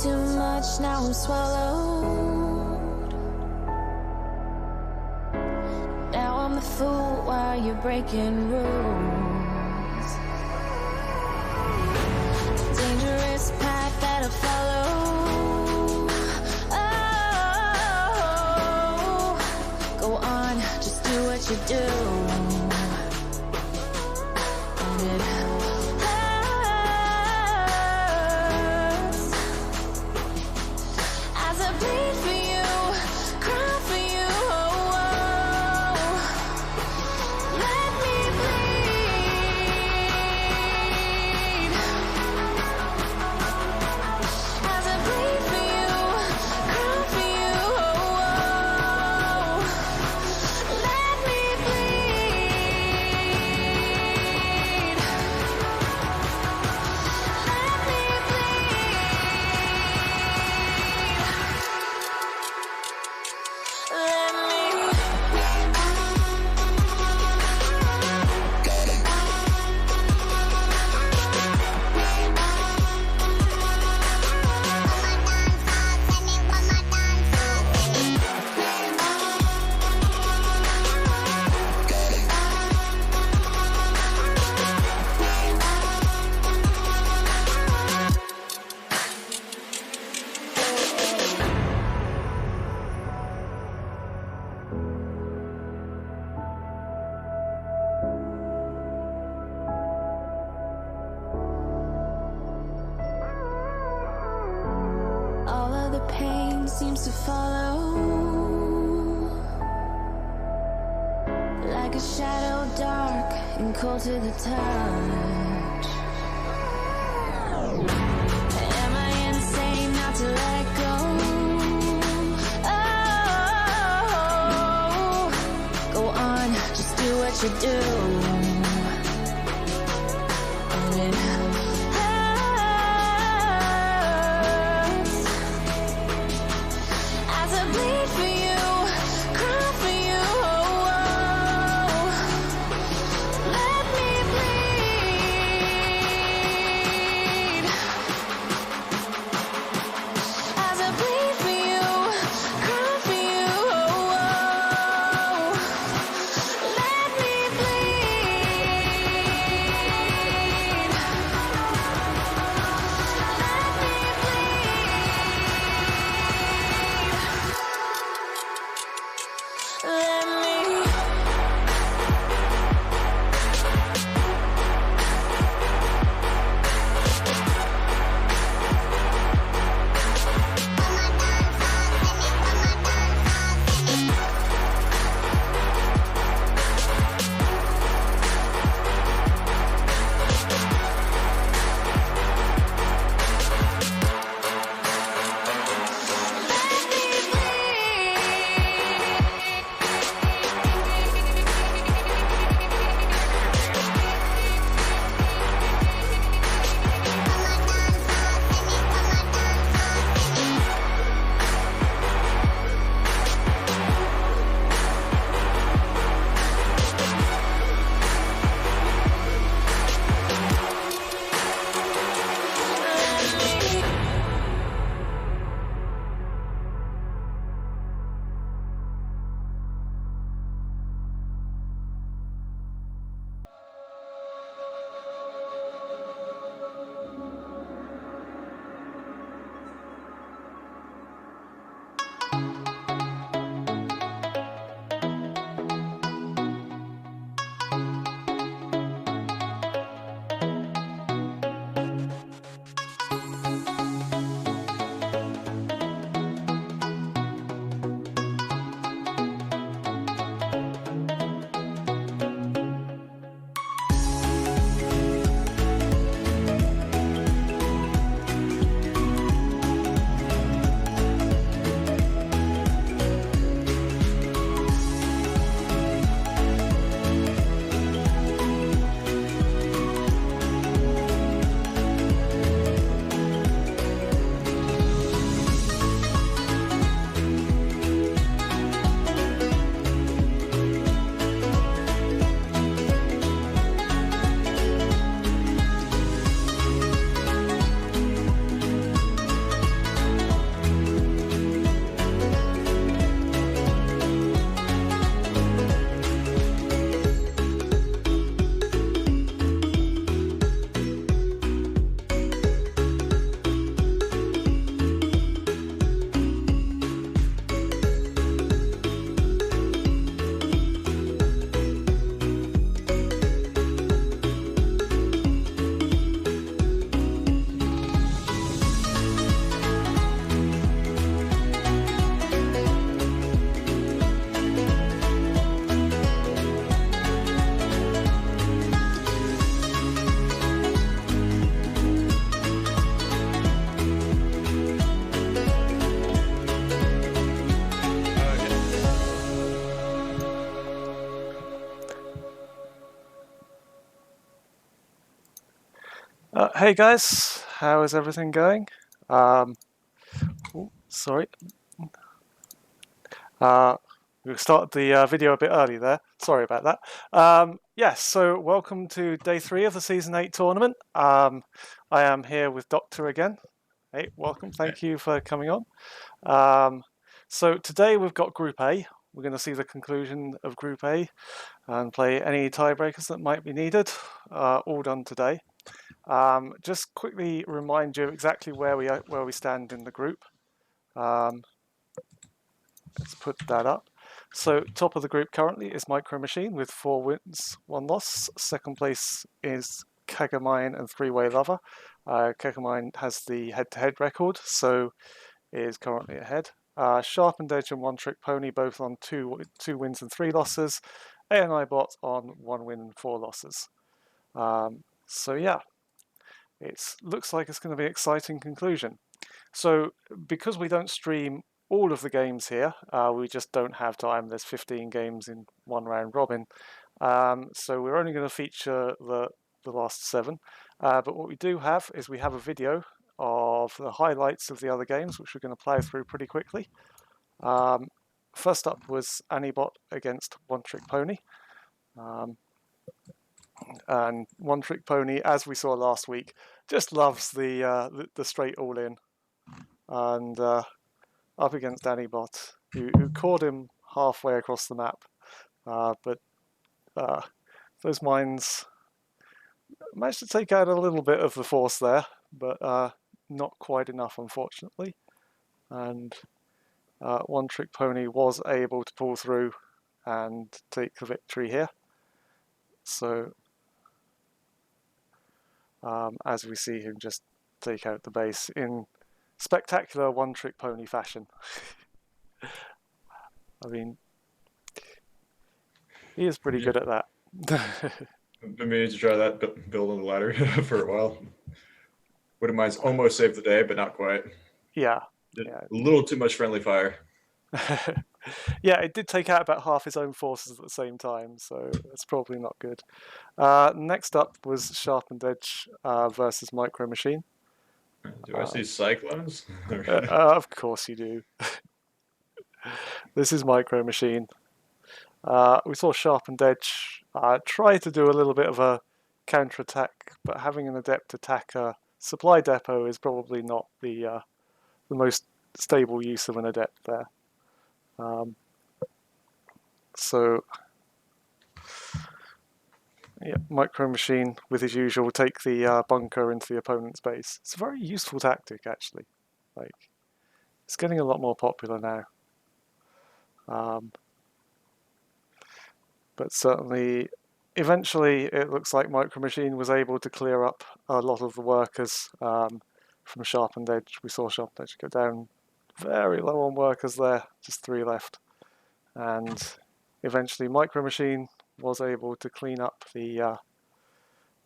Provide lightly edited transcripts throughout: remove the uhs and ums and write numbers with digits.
too much, now I'm swallowed. Now I'm the fool while you're breaking rules. Dangerous path that I follow. Oh, go on, just do what you do. And it hurts as I bleed for you, cry for you. Oh, oh. Let me bleed as I bleed for you, cry for you. Oh, oh. Let me bleed. Let me all of the pain seems to follow like a shadow, dark and cold to the touch. Am I insane not to let go? Oh, go on, just do what you do. And it hurts as I bleed for you, cry for you. Oh, oh. Let me bleed as I bleed for you, cry for you. Oh, oh. Let me bleed. Let me bleed. Hey guys, how is everything going? Sorry. We started the video a bit early there. Sorry about that. Yes, so welcome to day 3 of the Season 8 tournament. I am here with Doctor again. Hey, welcome. Thank you for coming on. So today we've got Group A. We're going to see the conclusion of Group A and play any tiebreakers that might be needed. All done today. Just quickly remind you exactly where we stand in the group. Let's put that up. So top of the group currently is Micro Machine with 4 wins, 1 loss. Second place is Kegamine and Three Way Lover. Kegamine has the head-to-head record, so is currently ahead. Sharpened Edge and One Trick Pony both on two wins and 3 losses. ANI Bot on 1 win and 4 losses. So yeah, it looks like it's going to be an exciting conclusion. So because we don't stream all of the games here, we just don't have time. There's 15 games in one round robin. So we're only going to feature the last 7. But what we do have is we have a video of the highlights of the other games, which we're going to plow through pretty quickly. First up was Anibot against One Trick Pony. And One Trick Pony, as we saw last week, just loves the straight all in. And up against Anibot, who caught him halfway across the map. But those mines managed to take out a little bit of the force there, but not quite enough, unfortunately. And One Trick Pony was able to pull through and take the victory here. So as we see him just take out the base in spectacular One Trick Pony fashion. I mean, he is pretty good at that. I've been meaning to try that build on the ladder for a while. Wouldn't mind almost saved the day, but not quite. Yeah. A little too much friendly fire. Yeah, it did take out about half his own forces at the same time, so it's probably not good. Next up was Sharpened Edge versus Micro Machine. Do I see cyclones? Of course you do. This is Micro Machine. We saw Sharpened Edge try to do a little bit of a counter-attack, but having an adept attack a supply depot is probably not the most stable use of an adept there. So, yeah, Micro Machine, with his usual, take the bunker into the opponent's base. It's a very useful tactic, actually. Like, it's getting a lot more popular now. But certainly, eventually, it looks like Micro Machine was able to clear up a lot of the workers from Sharpened Edge. We saw Sharpened Edge go down very low on workers there, just 3 left. And eventually, Micro Machine was able to clean up the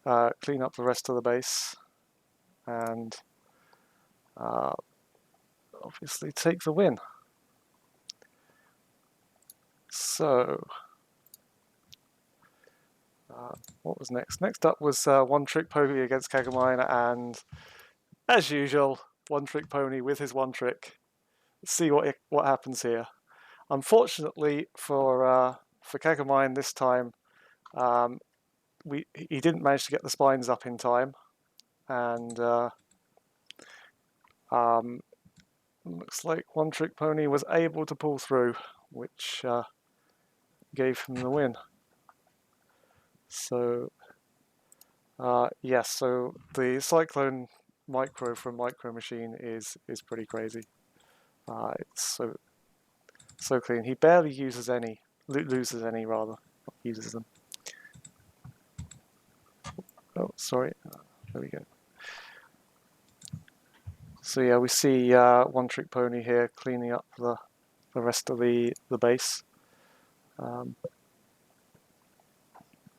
rest of the base and obviously take the win. So, what was next? Next up was One Trick Pony against Kegamine, and as usual, One Trick Pony with his one trick. Let's see what happens here. Unfortunately for Kegamine this time, he didn't manage to get the spines up in time, and looks like One Trick Pony was able to pull through, which gave him the win. So yes, so the Cyclone Micro from Micro Machine is pretty crazy. It's so clean. He barely uses any, loses any rather, not uses them. Oh, sorry. There we go. So yeah, we see One Trick Pony here cleaning up the rest of the base.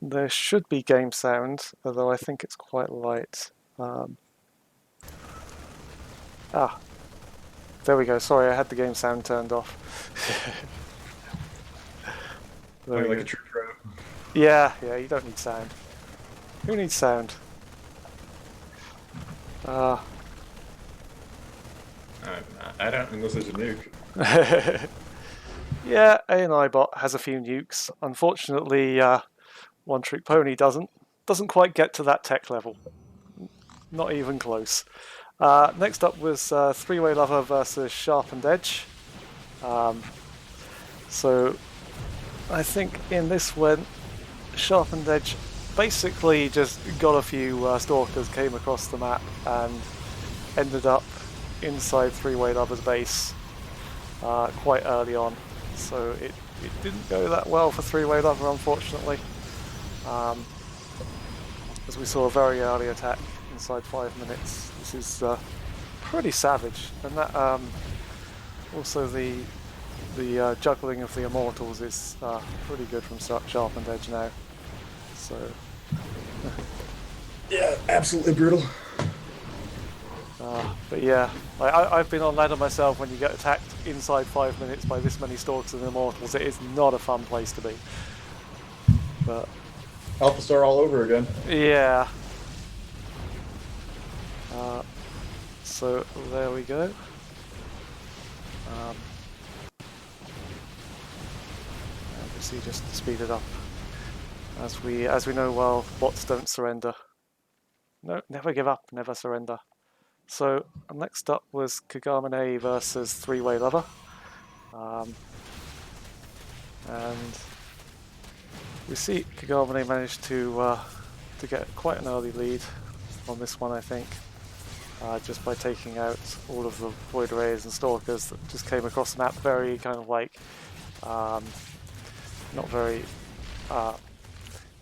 There should be game sound, although I think it's quite light. There we go. Sorry, I had the game sound turned off. Like a true pro. Yeah, you don't need sound. Who needs sound? Uh, I don't, unless there's a nuke. yeah, A&I bot has a few nukes. Unfortunately, One Trick Pony doesn't quite get to that tech level. Not even close. Next up was Three-Way Lover versus Sharpened Edge. So I think in this one, Sharpened Edge basically just got a few stalkers, came across the map, and ended up inside Three-Way Lover's base quite early on. So it didn't go that well for Three-Way Lover, unfortunately. As we saw a very early attack inside 5 minutes. This is pretty savage, and that also the juggling of the immortals is pretty good from Sharpened Edge now. So Yeah, absolutely brutal. but yeah, I've been on ladder myself. When you get attacked inside 5 minutes by this many stalks and immortals, it is not a fun place to be. But Alpha Star all over again. yeah. So there we go. Obviously, just to speed it up, as we know well, bots don't surrender. No, never give up, never surrender. So next up was Kagamine versus Three-Way Lover, and we see Kagamine managed to get quite an early lead on this one, I think. Just by taking out all of the Void Rays and Stalkers that just came across the map, very kind of like, not very,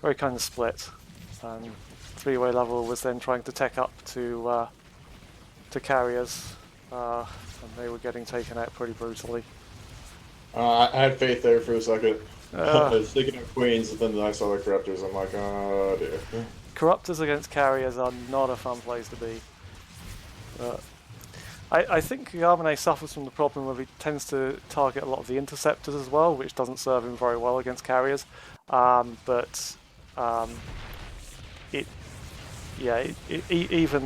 very kind of split. And Three-Way Lover was then trying to tech up to carriers, and they were getting taken out pretty brutally. I had faith there for a second. I was thinking of Queens, and then I saw the Corruptors. I'm like, oh dear. Corruptors against carriers are not a fun place to be. I think Kagamine suffers from the problem of he tends to target a lot of the interceptors as well, which doesn't serve him very well against carriers. Even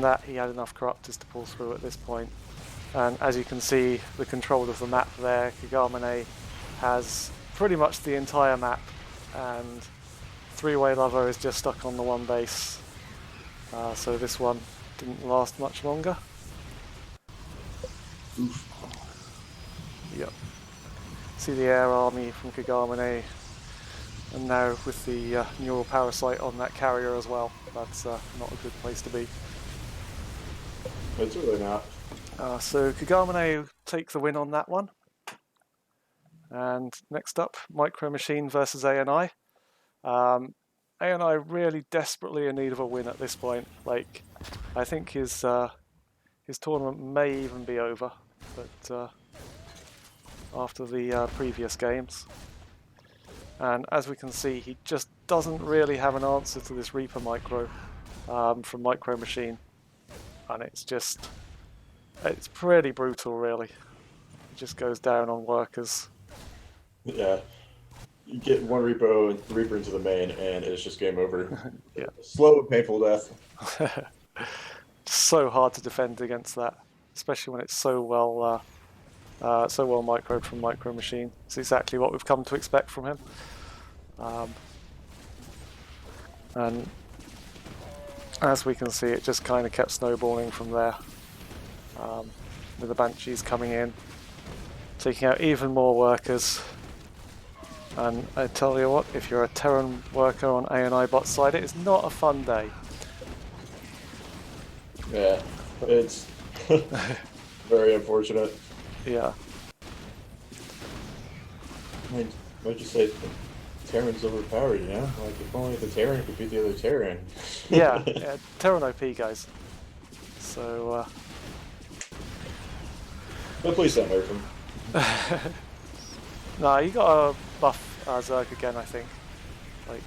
that, he had enough Corruptors to pull through at this point. And as you can see, the control of the map there, Kagamine has pretty much the entire map, and Three-Way Lover is just stuck on the one base. So this one didn't last much longer. Oof. Yep. See the air army from Kagamine, and now with the neural parasite on that carrier as well. That's not a good place to be. It's really not. So Kagamine take the win on that one. And next up, Micro Machine versus ANI. ANI really desperately in need of a win at this point. Like, I think his tournament may even be over, but after the previous games. And as we can see, he just doesn't really have an answer to this Reaper Micro from Micro Machine, and it's pretty brutal, really. It just goes down on workers. Yeah. You get one Reaper into the main, and it's just game over. Yeah. Slow and painful death. So hard to defend against that, especially when it's so well microed from Micro Machine. It's exactly what we've come to expect from him. And as we can see, it just kind of kept snowballing from there, with the Banshees coming in, taking out even more workers. And I tell you what, if you're a Terran worker on ANI bot side, it is not a fun day. Yeah, it's very unfortunate. Yeah. I mean, why'd you say Terran's overpowered, you know? Like, if only the Terran could beat the other Terran. Yeah, Terran OP, guys. So, But please don't nerf him. no, you gotta buff Zerg again, I think. Like,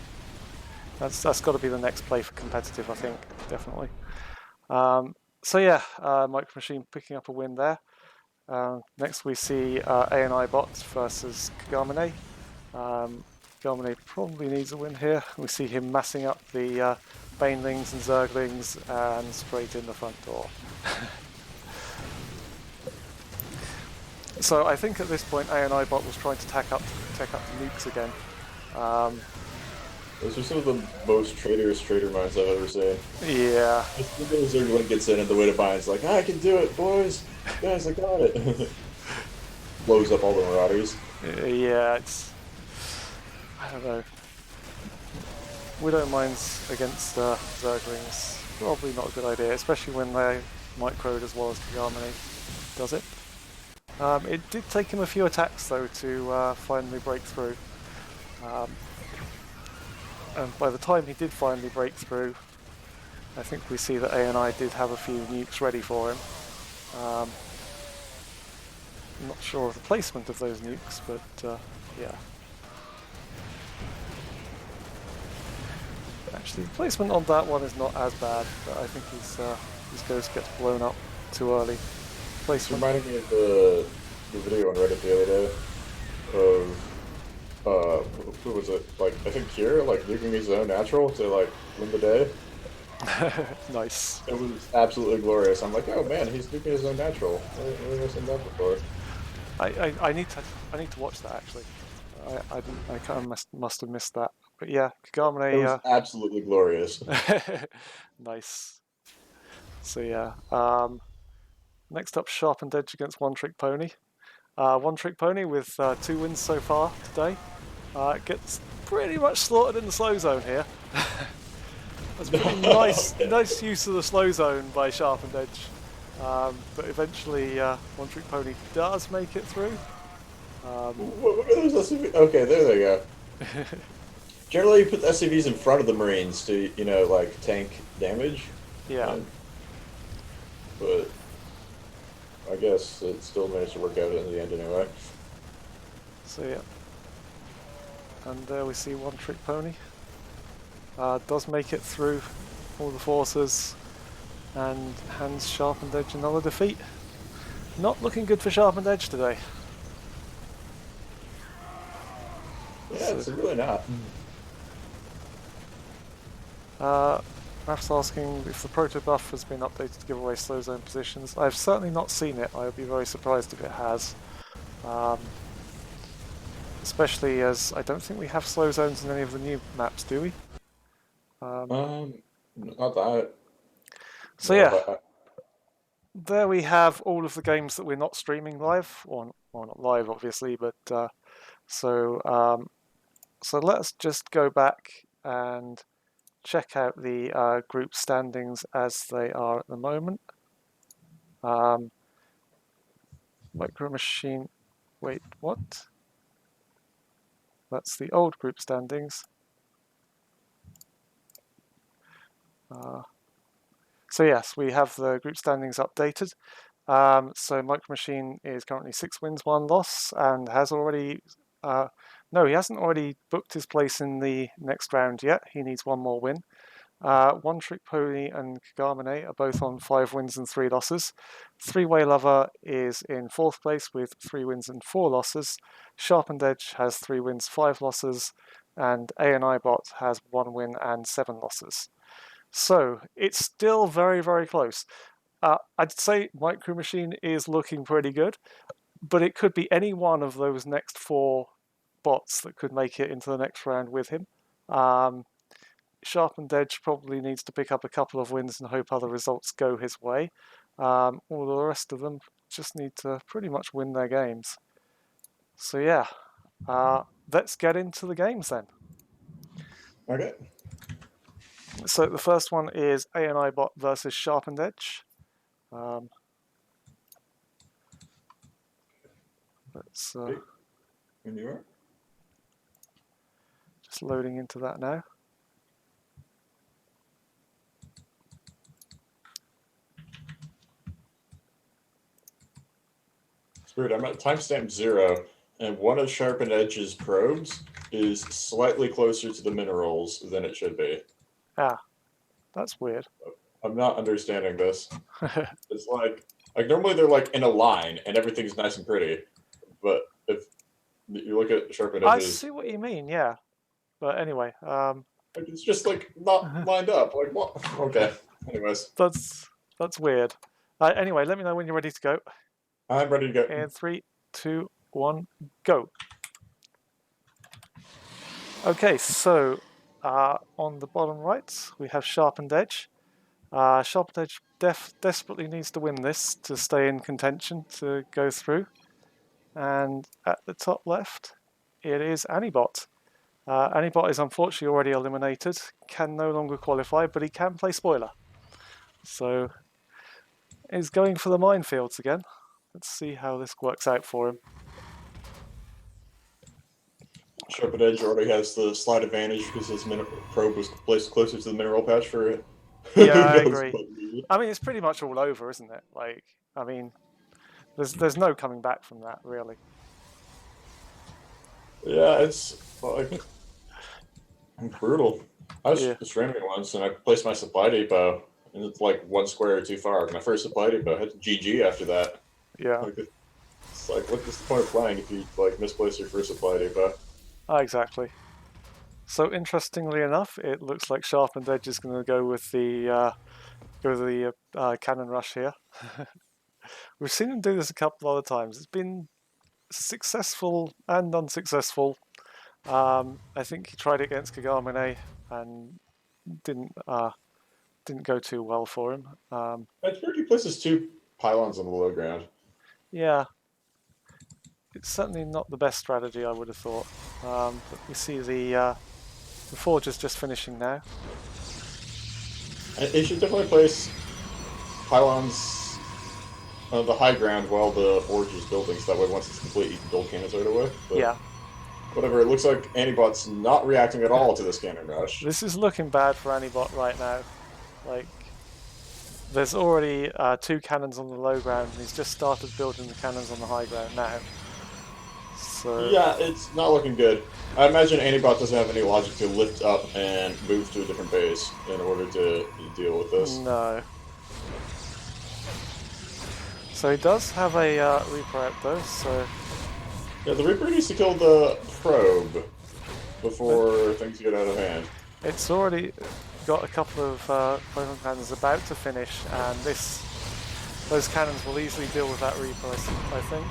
that's got to be the next play for competitive, I think, definitely. So yeah, Micro Machine picking up a win there. Next we see ANI bots versus Kagamine. Kagame probably needs a win here. We see him massing up the Banelings and Zerglings and straight in the front door. So I think at this point ANI bot was trying to take up the nukes again. Those are some of the most traitorous trader minds I've ever seen. Yeah. Zergling gets in and the way to bind's like, I can do it, boys! Guys, I got it! Blows up all the marauders. Yeah, it's... I don't know. Widow mines against Zerglings, probably not a good idea, especially when they microed as well as Kagame does it. It did take him a few attacks though to finally break through. And by the time he did finally break through, I think we see that ANI did have a few nukes ready for him. I'm not sure of the placement of those nukes, but yeah. Actually, the placement on that one is not as bad, but I think his ghost gets blown up too early. It's Placement. reminding me of the video on Reddit the other day of who was it? Like I think Kira, like nuking his own natural to like win the day. Nice. It was absolutely glorious. I'm like, oh man, he's nuking his own natural. I've never seen that before. I need to watch that actually. I kind of must have missed that. But yeah, Kagame. It was absolutely glorious. Nice. So yeah. Next up, Sharpened Edge against One Trick Pony. One Trick Pony with 2 wins so far today. Gets pretty much slaughtered in the slow zone here. That's pretty nice use of the slow zone by Sharpened Edge. But eventually, One Trick Pony does make it through. What are those SCVs? Okay, there they go. Generally, you put the SCVs in front of the Marines to, you know, like tank damage. Yeah. But I guess it still managed to work out in the end anyway. So yeah. And there we see One Trick Pony. Does make it through all the forces and hands Sharpened Edge another defeat. Not looking good for Sharpened Edge today. Yeah, it's really not. Math's asking if the proto buff has been updated to give away slow zone positions. I've certainly not seen it. I would be very surprised if it has. Especially as I don't think we have slow zones in any of the new maps, do we? Not that. So No, yeah, there we have all of the games that we're not streaming live, or not live obviously, but so let's just go back and check out the group standings as they are at the moment. Micro Machine, wait, what? That's the old group standings. So yes, we have the group standings updated. So Micro Machine is currently 6 wins, 1 loss, and has already... no, he hasn't already booked his place in the next round yet. He needs 1 more win. One Trick Pony and Kagame are both on 5 wins and 3 losses. Three-Way Lover is in 4th place with 3 wins and 4 losses. Sharpened Edge has 3 wins, 5 losses, and ANI Bot has 1 win and 7 losses. So it's still very, very close. I'd say Micro Machine is looking pretty good, but it could be any one of those next 4 bots that could make it into the next round with him. Sharpened Edge probably needs to pick up a couple of wins and hope other results go his way. All the rest of them just need to pretty much win their games. So yeah, let's get into the games then. Okay. So the first one is ANI Bot versus Sharpened Edge. Let's When you are. just loading into that now. It's weird. I'm at timestamp 0, and one of Sharpened Edge's probes is slightly closer to the minerals than it should be. Ah, that's weird. I'm not understanding this. It's like normally they're like in a line and everything's nice and pretty, but if you look at Sharpened I Edge's, see what you mean, yeah. But anyway, Like, it's just like not lined up. Like what? Okay. Anyways, that's weird. Anyway, let me know when you're ready to go. I'm ready to go. In 3, 2, 1, go. Okay, so on the bottom right, we have Sharpened Edge. Sharpened Edge desperately needs to win this to stay in contention to go through. And at the top left, it is Anibot. Anibot is unfortunately already eliminated, can no longer qualify, but he can play spoiler. So he's going for the minefields again. Let's see how this works out for him. Sharpened Edge already has the slight advantage because his probe was placed closer to the mineral patch for Yeah, who I knows agree. what reason. I mean, it's pretty much all over, isn't it? Like, I mean, there's no coming back from that, really. Yeah, it's like brutal. I was Yeah. streaming once and I placed my supply depot and it's like one square too far. My first supply depot I had to GG after that. Yeah, Like it's like what's the point of playing if you like misplace your first supply depot? exactly. So interestingly enough, it looks like Sharpened Edge is going to go with the cannon rush here. We've seen him do this a couple other times. It's been successful and unsuccessful. I think he tried it against Kagamine and didn't go too well for him. I've heard he places two pylons on the low ground. Yeah, it's certainly not the best strategy, I would have thought. But we see the forge is just finishing now. He should definitely place pylons on the high ground while the forge is building, so that way once it's complete, you can build cannons right away. But Yeah. whatever, it looks like Antibot's not reacting at all to this cannon rush. This is looking bad for Anibot right now. Like, there's already 2 cannons on the low ground, and he's just started building the cannons on the high ground now. So Yeah, it's not looking good. I imagine Antibot doesn't have any logic to lift up and move to a different base in order to deal with this. no. So he does have a Reaper out though. So Yeah, the Reaper needs to kill the probe before things get out of hand. it's already got a couple of photon cannons about to finish, and those cannons will easily deal with that Reaper, I think.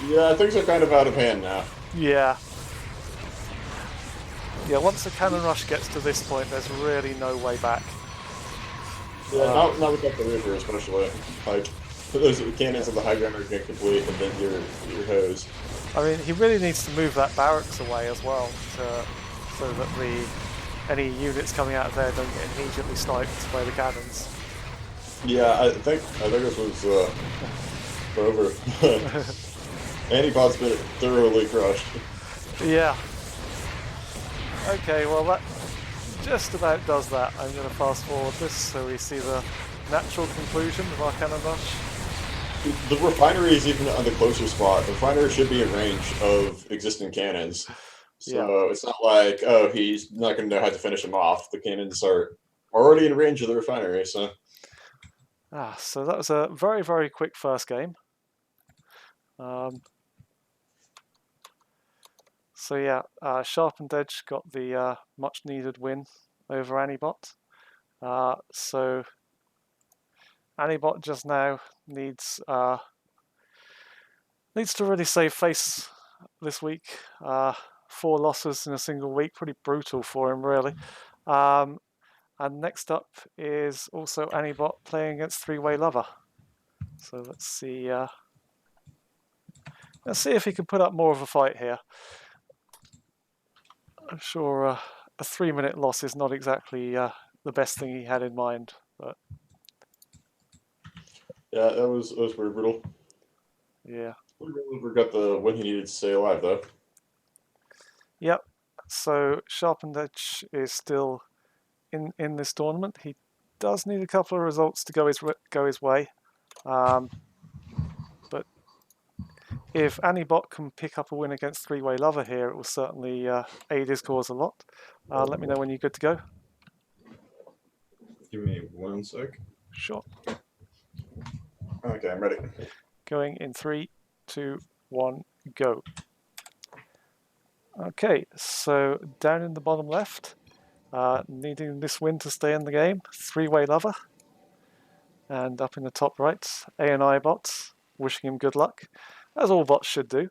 Yeah, things are kind of out of hand now. Yeah. Yeah, once the cannon rush gets to this point, there's really no way back. Yeah, not without the Reaper especially. Like, those cannons on the high ground are getting complete, and then you're hosed. I mean, he really needs to move that barracks away as well, so that any units coming out of there don't get immediately sniped by the cannons. Yeah, I think this was over. Antibot's been thoroughly crushed. Yeah. Okay, well that just about does that. I'm going to fast forward this so we see the natural conclusion of our cannon rush. The refinery is even on the closer spot. The refinery should be in range of existing cannons. So It's not like, oh, he's not going to know how to finish them off. The cannons are already in range of the refinery, so... So that was a very, very quick first game. So yeah, Sharpened Edge got the much needed win over Anibot. So Anibot just now needs to really save face this week. 4 losses in a single week, pretty brutal for him, really. And next up is also Anibot playing against 3-Way Lover. So let's see. Let's see if he can put up more of a fight here. I'm sure a 3-minute loss is not exactly the best thing he had in mind, but yeah, that was pretty brutal. yeah. Oliver got the win he needed to stay alive, though. Yep. So Sharpened Edge is still in this tournament. He does need a couple of results to go his way, but if Anibot can pick up a win against 3-Way Lover here, it will certainly aid his cause a lot. Let me know when you're good to go. Give me 1 sec. Sure. Okay, I'm ready. Going in 3, 2, 1, go. Okay, so down in the bottom left, needing this win to stay in the game, three-way lover. And up in the top right, A&I bots, wishing him good luck, as all bots should do.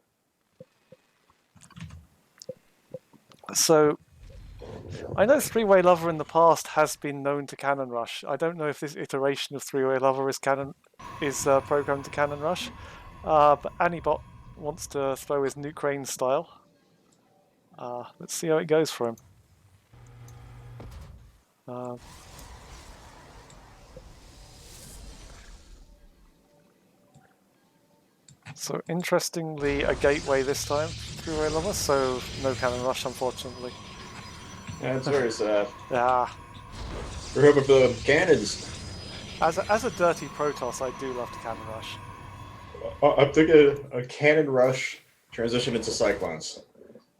So, I know three-way lover in the past has been known to cannon rush. I don't know if this iteration of three-way lover is programmed to cannon rush, but Anibot wants to throw his Nuke Rain style. Let's see how it goes for him. So interestingly, a gateway this time, three-way lover, so no cannon rush, unfortunately. Yeah, it's very sad. Ah, We're hoping for the cannons. as a dirty Protoss, I do love to cannon rush. I'm thinking a cannon rush transition into cyclones.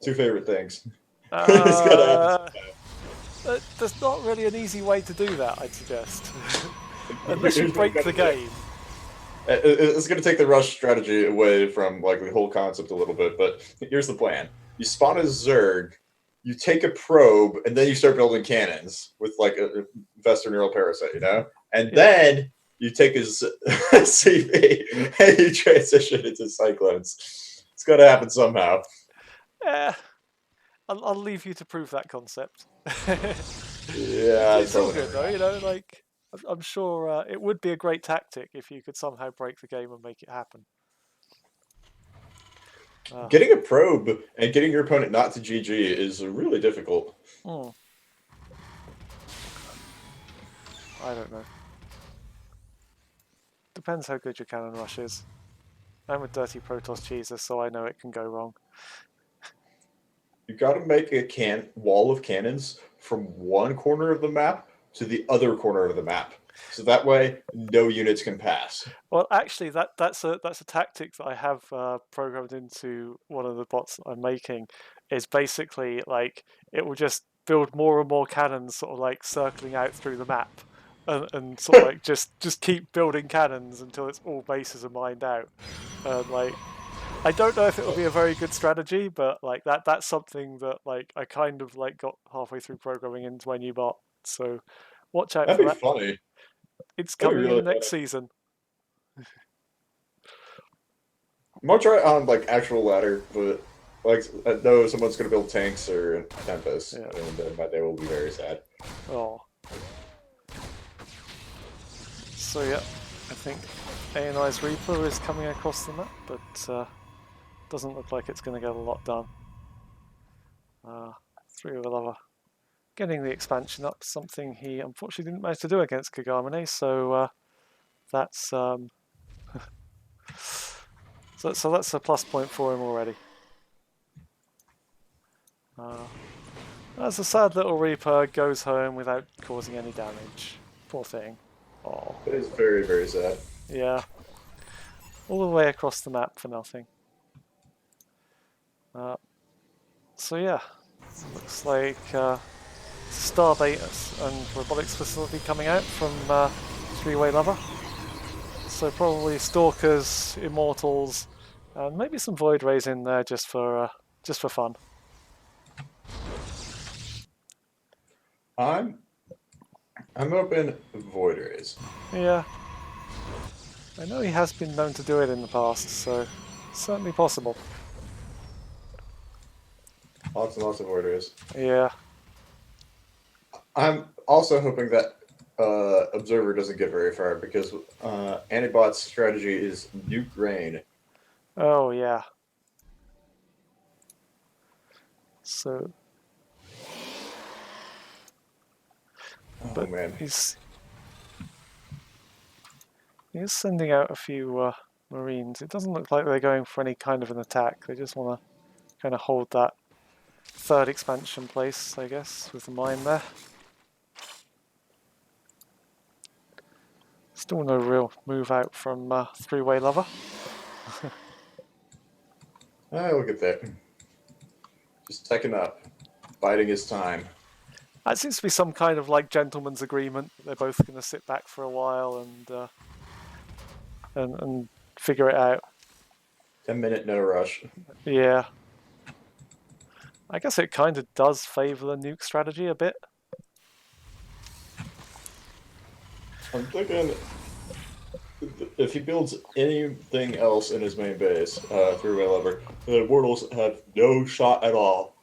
Two favorite things. It's gotta happen. There's not really an easy way to do that, I'd suggest. Unless Here's you what break gotta the do. game. It's going to take the rush strategy away from like the whole concept a little bit, but here's the plan: you spawn a Zerg, you take a probe, and then you start building cannons with like a Vester Neural Parasite, you know, and then you take a CV and you transition into Cyclones. It's got to happen somehow. I'll leave you to prove that concept. Yeah, it's all good though, you know. Like I'm sure it would be a great tactic if you could somehow break the game and make it happen. Getting a probe and getting your opponent not to GG is really difficult. I don't know. Depends how good your cannon rush is. I'm a dirty Protoss cheeser, so I know it can go wrong. You got to make a wall of cannons from one corner of the map to the other corner of the map, so that way no units can pass. Well, actually, that's a tactic that I have programmed into one of the bots I'm making. Is basically like it will just build more and more cannons, sort of like circling out through the map, and sort of like just keep building cannons until it's all bases are mined out. Like, I don't know if it'll be a very good strategy, but like that's something that like I kind of like got halfway through programming into my new bot. So watch out for That'd be that. funny. It's That'd coming be really in next funny. season. I'm gonna try it on like actual ladder, but like I know someone's gonna build tanks or Tempest, and my day will be very sad. Oh. So yeah, I think ANI's Reaper is coming across the map, but doesn't look like it's going to get a lot done. 3 of 11. Getting the expansion up, something he unfortunately didn't manage to do against Kagamine, so that's so that's a plus point for him already. As a sad little Reaper goes home without causing any damage. Poor thing. Oh. It is very, very sad. Yeah. All the way across the map for nothing. So yeah, looks like Starbait and Robotics Facility coming out from Three-Way Lover. So probably Stalkers, Immortals, and maybe some Void Rays in there just for fun. I'm hoping Void Rays. Yeah. I know he has been known to do it in the past, so certainly possible. Lots and lots of Void Rays. Yeah. I'm also hoping that Observer doesn't get very far because Antibot's strategy is Nuke Rain. Oh yeah. So. Oh man. He's sending out a few Marines. It doesn't look like they're going for any kind of an attack. They just want to kind of hold that third expansion place, I guess, with the mine there. Still no real move out from Three-Way Lover. Look at that. Just teching up. Biding his time. That seems to be some kind of like gentleman's agreement. They're both going to sit back for a while and figure it out. 10-minute no rush. Yeah. I guess it kind of does favour the nuke strategy a bit. I'm thinking if he builds anything else in his main base, three-way lever, the Immortals have no shot at all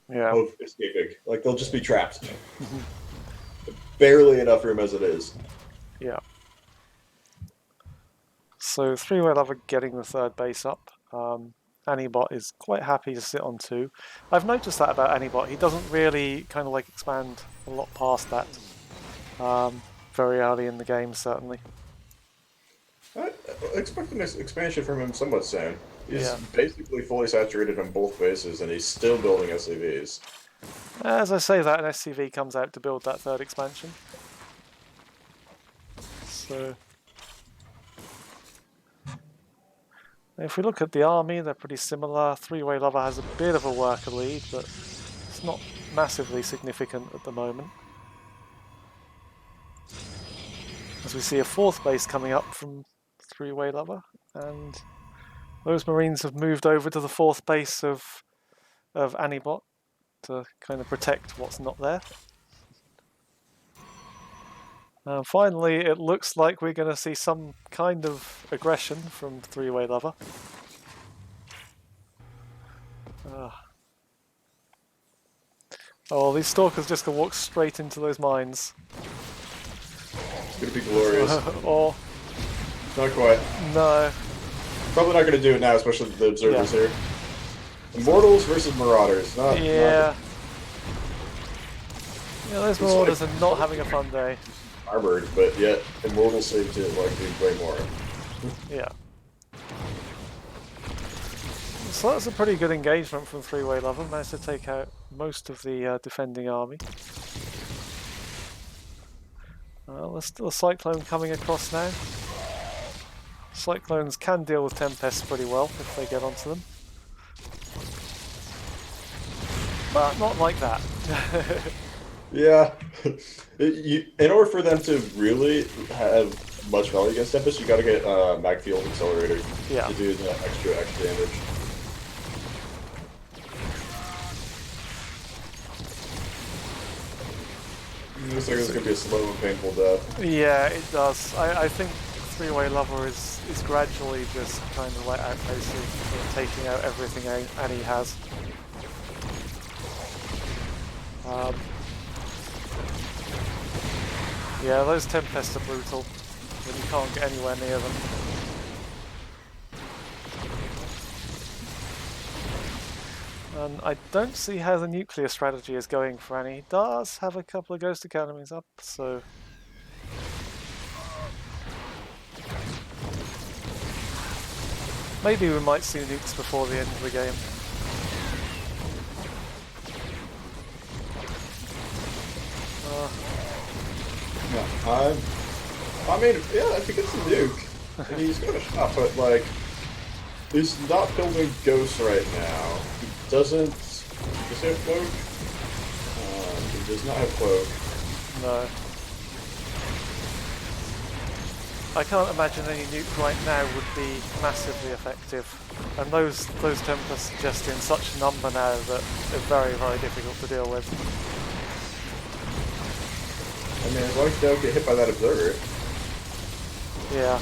of escaping. Like, they'll just be trapped. Barely enough room as it is. Yeah. So three-way lever getting the third base up. Anibot is quite happy to sit on 2. I've noticed that about Anibot. He doesn't really kind of like expand a lot past that very early in the game, certainly. I expect an expansion from him somewhat soon. He's basically fully saturated on both bases, and he's still building SCVs. As I say that, an SCV comes out to build that third expansion. So, if we look at the army, they're pretty similar. Three-way lover has a bit of a worker lead, but it's not massively significant at the moment. As we see a fourth base coming up from three-way lover, and those Marines have moved over to the fourth base of Anibot to kind of protect what's not there. Finally, it looks like we're going to see some kind of aggression from three-way lover. Oh, these stalkers just gonna walk straight into those mines. It's gonna be glorious. Or not quite. No. Probably not gonna do it now, especially with the observers here. Immortals versus Marauders. Yeah, those Marauders are not having a fun day. Armored, but yet Immortals seem to like doing way more. Yeah. So that's a pretty good engagement from three-way lover. Managed to take out most of the defending army. There's still a Cyclone coming across now. Cyclones can deal with Tempests pretty well if they get onto them. But not like that. Yeah. In order for them to really have much value against Tempest, you gotta get Mag Field Accelerator to do the extra damage. It looks like it's going to be a slow and painful death. Yeah, it does. I think three-way lover is gradually just kind of like outpacing, taking out everything Annie has. Yeah, those Tempests are brutal when you can't get anywhere near them. And I don't see how the nuclear strategy is going for Annie. He does have a couple of Ghost Academies up, so... maybe we might see nukes before the end of the game. I mean, yeah, if he gets a nuke, he's got a shot, but like, he's not building ghosts right now. He doesn't. Does he have cloak? He does not have cloak. No. I can't imagine any nuke right now would be massively effective. And those Tempests are just in such a number now that they're very, very difficult to deal with. I mean, as long as you don't get hit by that observer. Yeah.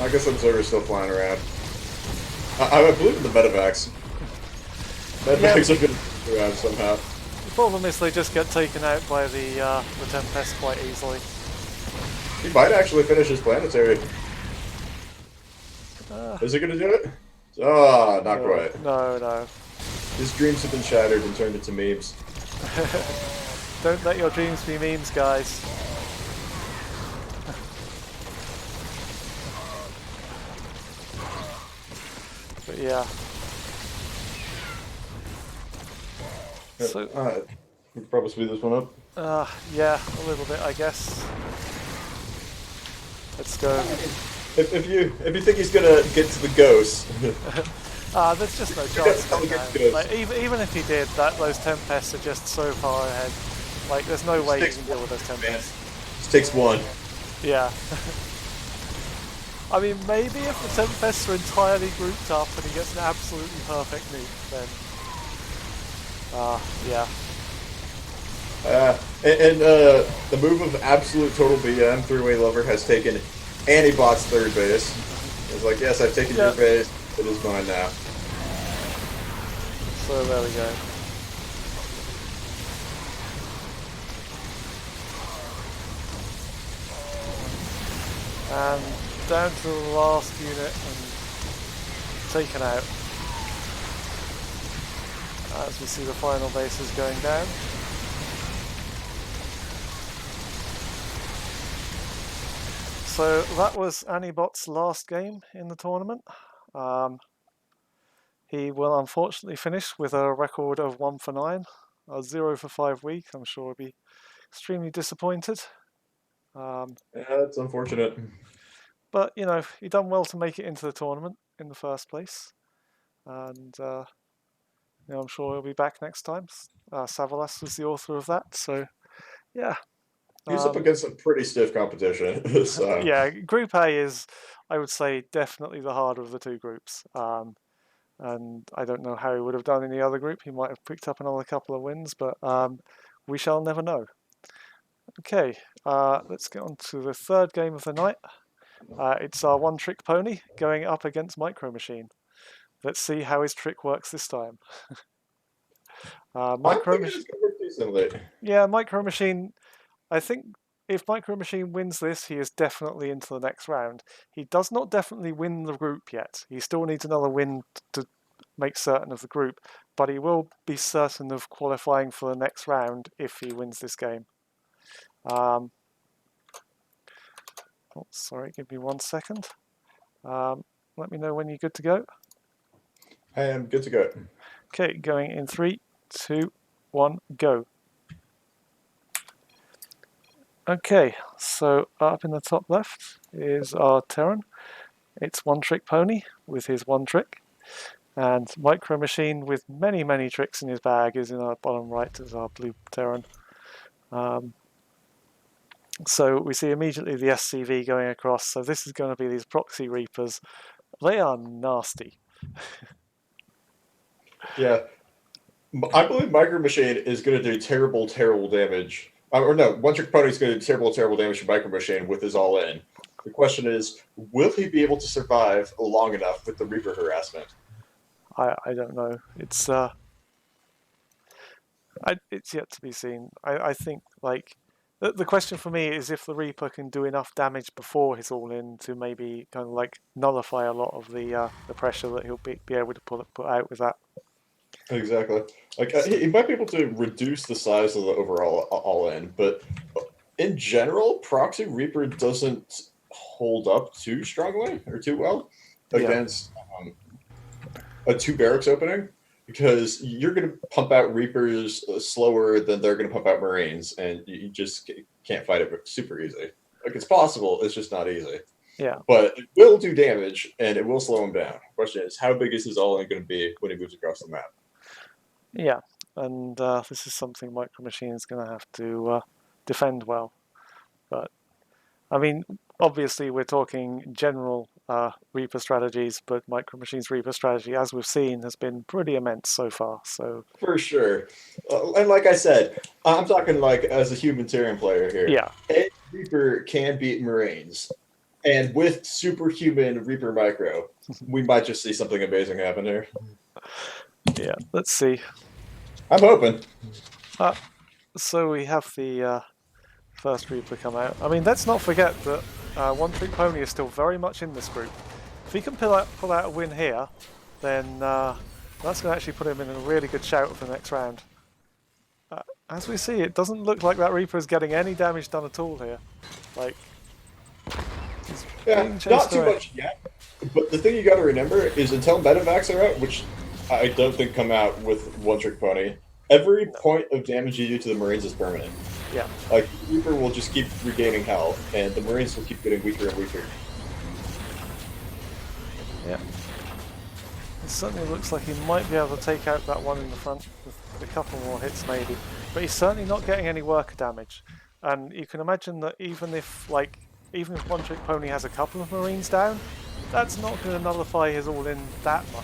I guess the observer's still flying around. I believe in the medevacs. Medevacs are good to have somehow. The problem is they just get taken out by the Tempest quite easily. He might actually finish his planetary. Is he going to do it? Oh, not quite. No. His dreams have been shattered and turned into memes. Don't let your dreams be memes, guys. But yeah. So, we could probably speed this one up. Yeah, a little bit, I guess. Let's go. If you think he's gonna get to the ghost, there's just no chance. Like, even if he did, those Tempests are just so far ahead. Like, there's no way you can deal with those Tempests. Just takes one. Yeah. I mean, maybe if the Tempests are entirely grouped up and he gets an absolutely perfect nuke, then Yeah. The move of absolute total BM, three-way lover, has taken Antibot's third base. It's like, yes, I've taken your base. It is mine now. So there we go. And down to the last unit and taken out. As we see the final bases going down. So that was Anibot's last game in the tournament. He will unfortunately finish with a record of 1 for 9, 0 for 5 weak. I'm sure he'll be extremely disappointed. Yeah, that's unfortunate. But, you know, he done well to make it into the tournament in the first place. And, you know, I'm sure he'll be back next time. Savalas was the author of that, so, yeah. He's up against some pretty stiff competition. So. Yeah, Group A is, I would say, definitely the harder of the two groups. And I don't know how he would have done in the other group. He might have picked up another couple of wins, but we shall never know. Okay, let's get on to the third game of the night. It's our one-trick pony going up against Micro Machine. Let's see how his trick works this time. Micro Machine. I think if Micro Machine wins this, he is definitely into the next round. He does not definitely win the group yet. He still needs another win to make certain of the group, but he will be certain of qualifying for the next round if he wins this game. Oh, sorry, give me 1 second. Let me know when you're good to go. I am good to go. Okay, going in 3, 2, 1, go. Okay, so up in the top left is our Terran. It's one trick pony with his one trick. And Micro Machine with many, many tricks in his bag is in our bottom right as our blue Terran. So we see immediately the SCV going across. So this is going to be these proxy reapers. They are nasty. Yeah. I believe Micro Machine is going to do terrible, terrible damage. Or no, One Trick Pony is going to do terrible, terrible damage to Micro Machine with his all-in. The question is, will he be able to survive long enough with the Reaper harassment? I don't know. It's yet to be seen. I think like the question for me is if the Reaper can do enough damage before his all-in to maybe kind of like nullify a lot of the pressure that he'll be able to put out with that. Exactly. Like he might be able to reduce the size of the overall all-in, but in general, Proxy Reaper doesn't hold up too strongly or too well against a 2 barracks opening, because you're going to pump out Reapers slower than they're going to pump out Marines, and you just can't fight it super easy. Like, it's possible, it's just not easy. Yeah. But it will do damage, and it will slow him down. The question is, how big is his all-in going to be when he moves across the map? Yeah, and this is something Micro Machine is going to have to defend well. But, I mean, obviously we're talking general Reaper strategies, but Micro Machine's Reaper strategy, as we've seen, has been pretty immense so far. So for sure. And like I said, I'm talking like as a humanitarian player here. Yeah. A Reaper can beat Marines. And with superhuman Reaper Micro, we might just see something amazing happen here. Yeah, let's see. I'm hoping. So we have the first Reaper come out. I mean, let's not forget that One Trick Pony is still very much in this group. If he can pull out a win here, then that's going to actually put him in a really good shout for the next round. As we see, it doesn't look like that Reaper is getting any damage done at all here. Like, not too much yet. But the thing you got to remember is until Medivacs are out, which I don't think come out with One Trick Pony, every point of damage you do to the Marines is permanent. Yeah. Like, Reaper will just keep regaining health, and the Marines will keep getting weaker and weaker. Yeah. It certainly looks like he might be able to take out that one in the front with a couple more hits maybe. But he's certainly not getting any worker damage. And you can imagine that even if One Trick Pony has a couple of Marines down, that's not going to nullify his all-in that much.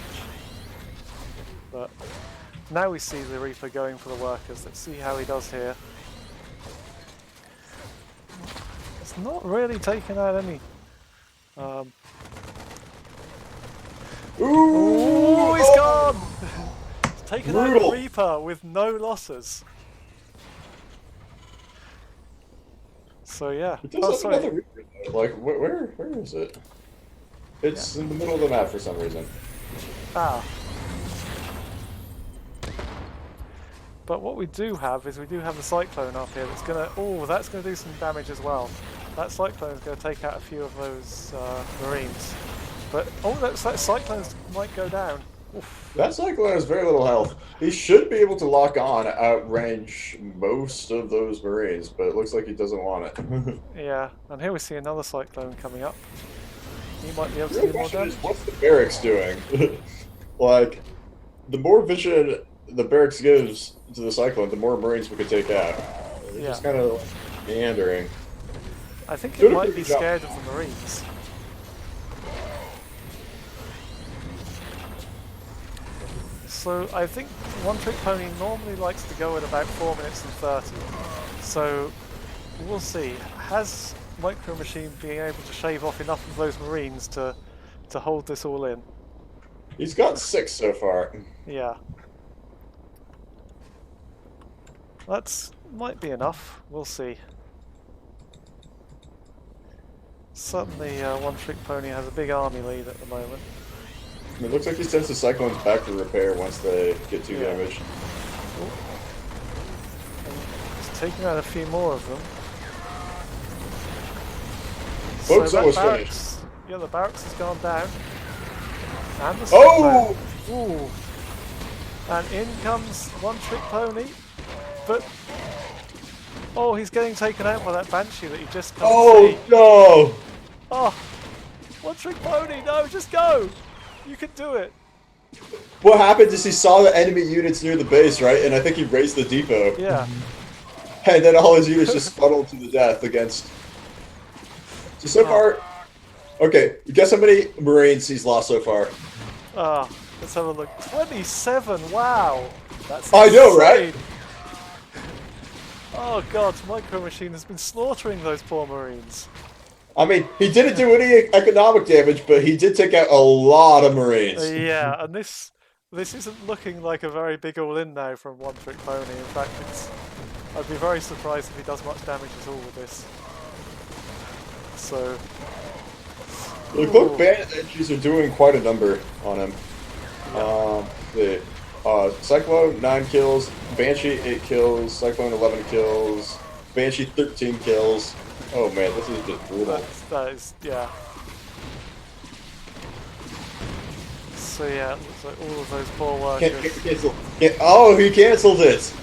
But Now we see the Reaper going for the workers. Let's see how he does here. It's not really taking out any. Ooh, He's gone! He's taken out the Brutal. Reaper with no losses. So yeah. It does Oh, have sorry. another Reaper, though. Like, where is it? It's in the middle of the map for some reason. Ah. But what we do have is we do have the Cyclone up here that's gonna. Oh, that's gonna do some damage as well. That Cyclone is gonna take out a few of those Marines. But that Cyclone might go down. Oof. That Cyclone has very little health. He should be able to lock on, outrange most of those Marines, but it looks like he doesn't want it. Yeah, and here we see another Cyclone coming up. He might be able to The do real more question is, damage. what's the barracks doing? Like, the more vision the barracks gives to the Cyclone, the more Marines we could take out. They're just kind of meandering. I think Doing it a might pretty be good job. scared of the Marines. So I think One Trick Pony normally likes to go at about 4 minutes and 30. So we'll see. Has Micro Machine been able to shave off enough of those Marines to hold this all in? He's got 6 so far. Yeah. That's might be enough. We'll see. Certainly, One Trick Pony has a big army lead at the moment. It looks like he sends the Cyclones back for repair once they get too damaged. He's taking out a few more of them. Folks, that almost barracks, finished. yeah, the barracks has gone down. And the Oh! Cyclone. Ooh. And in comes One Trick Pony. But oh, he's getting taken out by that Banshee that he just can't Oh see. no! Oh, One Trick Pony, no, just go! You can do it. What happened is he saw the enemy units near the base, right? And I think he raised the depot. Yeah. And then all his units just funneled to the death against. So far, okay. Guess how many Marines he's lost so far? Let's have a look. 27. Wow. That's I know, right? insane. Oh god, Micro Machine has been slaughtering those poor Marines. I mean, he didn't do any economic damage, but he did take out a lot of Marines. Yeah, and this isn't looking like a very big all-in now from One Trick Pony. In fact, I'd be very surprised if he does much damage at all with this. So, The Cloak Banshees are doing quite a number on him. The Cyclone 9 kills, Banshee 8 kills, Cyclone 11 kills, Banshee 13 kills. Oh man, this is just brutal. that is, yeah. So yeah, it looks like all of those poor workers. Cancel. Oh, he cancelled it!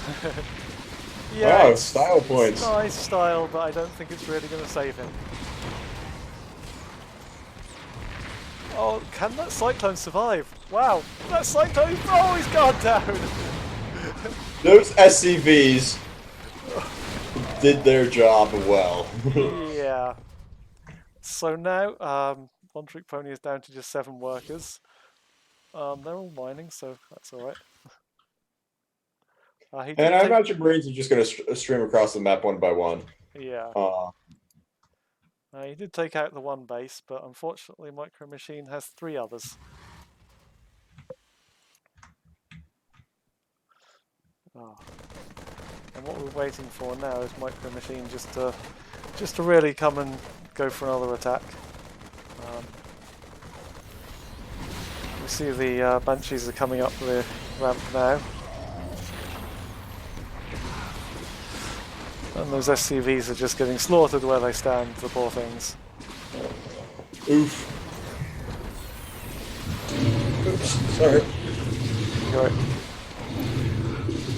Yeah, Wow, it's style points. nice style, but I don't think it's really going to save him. Oh, can that Cyclone survive? Wow, that Cyclone, oh, he's gone down! Those SCVs did their job well. Yeah. So now, One Trick Pony is down to just 7 workers. They're all mining, so that's alright. And I imagine Marines are just going to stream across the map one by one. Yeah. He did take out the one base, but unfortunately Micro Machine has 3 others. And what we're waiting for now is Micro Machine just to really come and go for another attack. We see the Banshees are coming up the ramp now. And those SCVs are just getting slaughtered where they stand, the poor things. Oof. Oops, sorry. Right.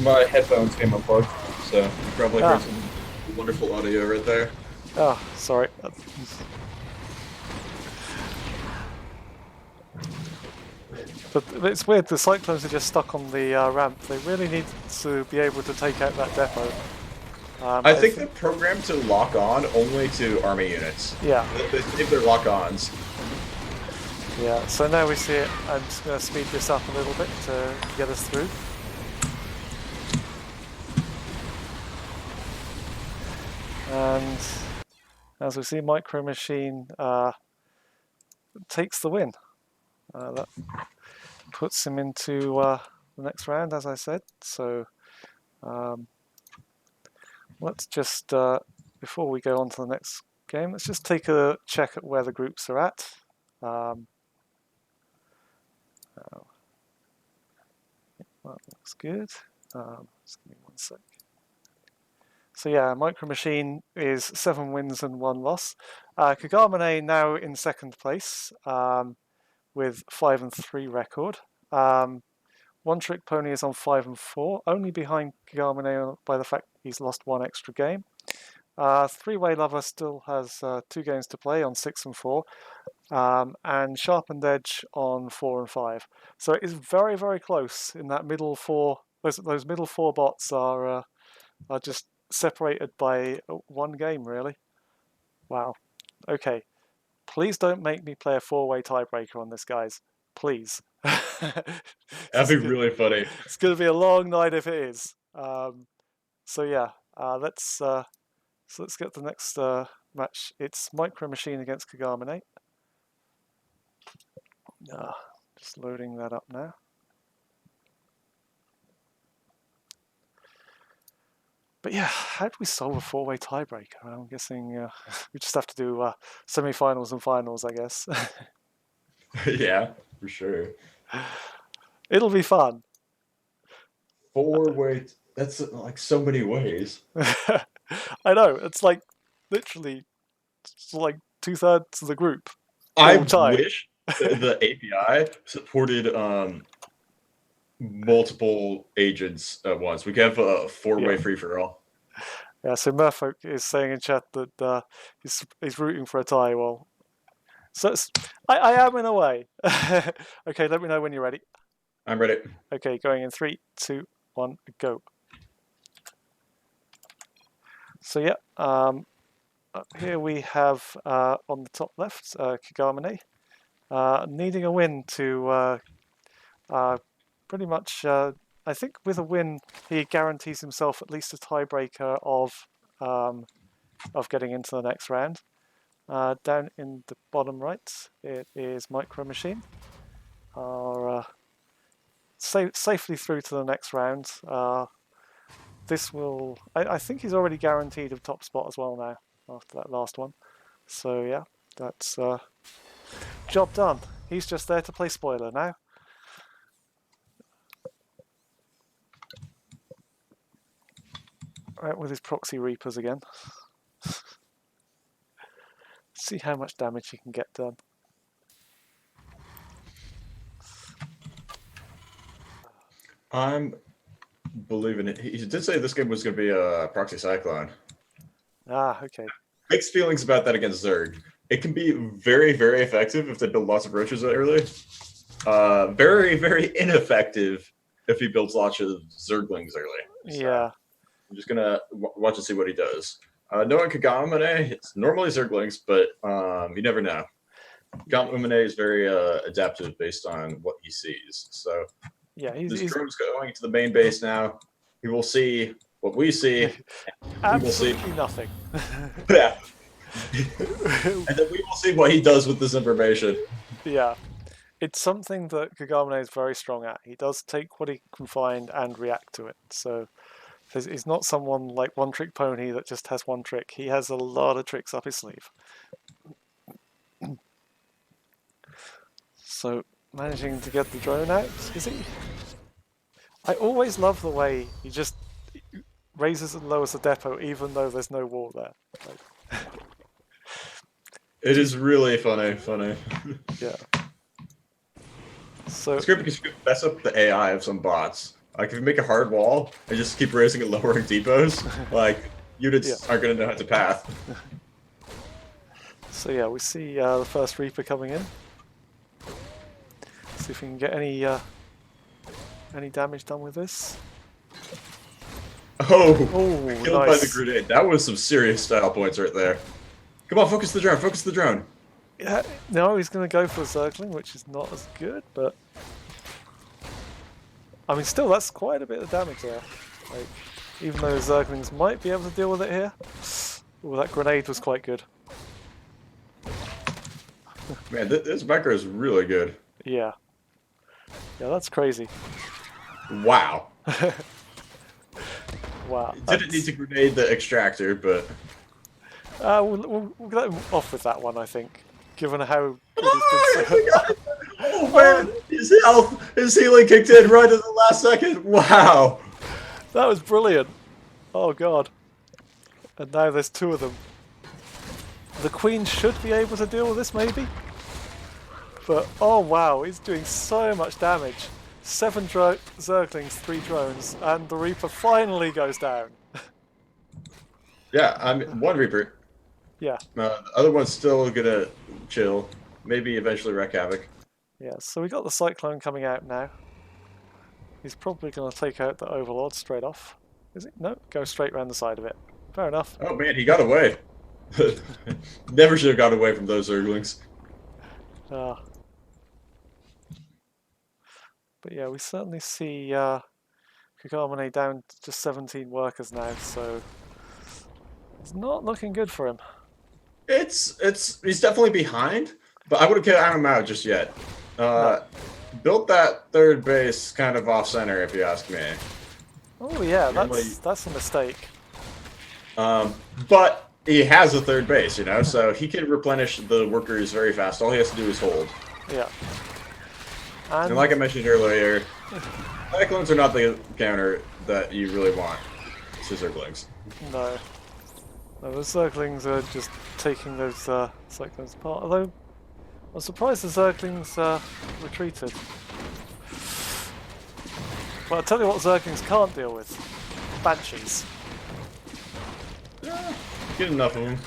My headphones came unplugged, so you probably heard some Wonderful audio right there. Oh, sorry. But it's weird, the Cyclones are just stuck on the ramp. They really need to be able to take out that depot. I think they're programmed to lock on only to army units. Yeah. If they're lock-ons. Yeah, so now we see it. I'm just going to speed this up a little bit to get us through. And as we see, Micro Machine takes the win. That puts him into the next round, as I said. So let's just, before we go on to the next game, let's just take a check at where the groups are at. That looks good. Just give me 1 sec. So yeah, Micro Machine is 7 wins and 1 loss. Kagamane now in second place with 5 and 3 record. One Trick Pony is on 5 and 4, only behind Kagamane by the fact he's lost 1 extra game. Three Way Lover still has 2 games to play on 6 and 4. And Sharpened Edge on 4 and 5. So it is very, very close in that middle 4. Those middle 4 bots are just separated by 1 game, really. Wow. Okay. Please don't make me play a 4-way tiebreaker on this, guys. Please. That'd be really funny. It's going to be a long night if it is. So yeah, let's get the next match. It's Micro Machine against Kagamane. Just loading that up now. But yeah, how do we solve a 4-way tiebreaker? I'm guessing we just have to do semi-finals and finals, I guess. Yeah, for sure. It'll be fun. 4-way. That's like so many ways. I know. It's like literally like 2/3 of the group. I time. wish the API supported multiple agents at once. We could have a 4-way free-for-all. Yeah, so Murfolk is saying in chat that he's rooting for a tie. Well, so I am in a way. Okay, let me know when you're ready. I'm ready. Okay, going in 3, 2, 1, go. So yeah, here we have on the top left Kagamane needing a win to pretty much. I think with a win, he guarantees himself at least a tiebreaker of getting into the next round. Down in the bottom right, it is Micro Machine. Are safely through to the next round. This will, I think he's already guaranteed a top spot as well now after that last one. So yeah, that's job done. He's just there to play spoiler now. Right, with his proxy reapers again. See how much damage he can get done. I'm believing it. He did say this game was going to be a proxy cyclone. Ah, okay. Mixed feelings about that against Zerg. It can be very, very effective if they build lots of roaches early. Very, very ineffective if he builds lots of Zerglings early. So Yeah. I'm just going to watch and see what he does. Knowing Kagamane, it's normally Zerglings, but you never know. Kagamane is very adaptive based on what he sees. So yeah, this drone's going to the main base now. He will see what we see. Absolutely nothing. Yeah. And then we will see what he does with this information. Yeah. It's something that Kagamane is very strong at. He does take what he can find and react to it. So he's not someone like One Trick Pony that just has one trick. He has a lot of tricks up his sleeve. So managing to get the drone out, is he? I always love the way he just raises and lowers the depot even though there's no wall there. Like, it is really funny. yeah. So it's great because you can mess up the AI of some bots. Like if you make a hard wall and just keep raising and lowering depots, like units aren't going to know how to path. So yeah, we see the first Reaper coming in. See if we can get any damage done with this. Oh, killed nice. by the grenade. That was some serious style points right there. Come on, focus the drone. Focus the drone. Yeah, no, he's going to go for a Zergling, which is not as good, but I mean, still, that's quite a bit of damage there. Like, even though Zerglings might be able to deal with it here. Oh, that grenade was quite good. Man, this micro is really good. Yeah. Yeah, that's crazy. Wow. Wow. Didn't need to grenade the extractor, but... We'll let him off with that one, I think. Given how good he's been so... Oh man, his healing kicked in right at the last second. Wow. That was brilliant. Oh god. And now there's two of them. The Queen should be able to deal with this, maybe? But, oh wow, he's doing so much damage. 7 Zerglings, 3 drones, and the Reaper finally goes down. Yeah, I mean, one Reaper. Yeah. The other one's still gonna chill. Maybe eventually wreak havoc. Yeah, so we got the Cyclone coming out now. He's probably going to take out the Overlord straight off. Is it? No, go straight around the side of it. Fair enough. Oh man, he got away. Never should have got away from those Zerglings. But yeah, we certainly see Kagamane down to just 17 workers now, so it's not looking good for him. He's definitely behind, but I wouldn't count him out just yet. No. Built that third base kind of off center, if you ask me. Oh yeah, Normally- that's a mistake. But he has a third base, you know, so he can replenish the workers very fast. All he has to do is hold. Yeah. And like I mentioned earlier, Cyclones are not the counter that you really want to Zerglings. No. No, the Zerglings are just taking those Cyclones apart, although I'm surprised the Zerglings retreated. But I'll tell you what Zerglings can't deal with. Banshees. Get enough of them.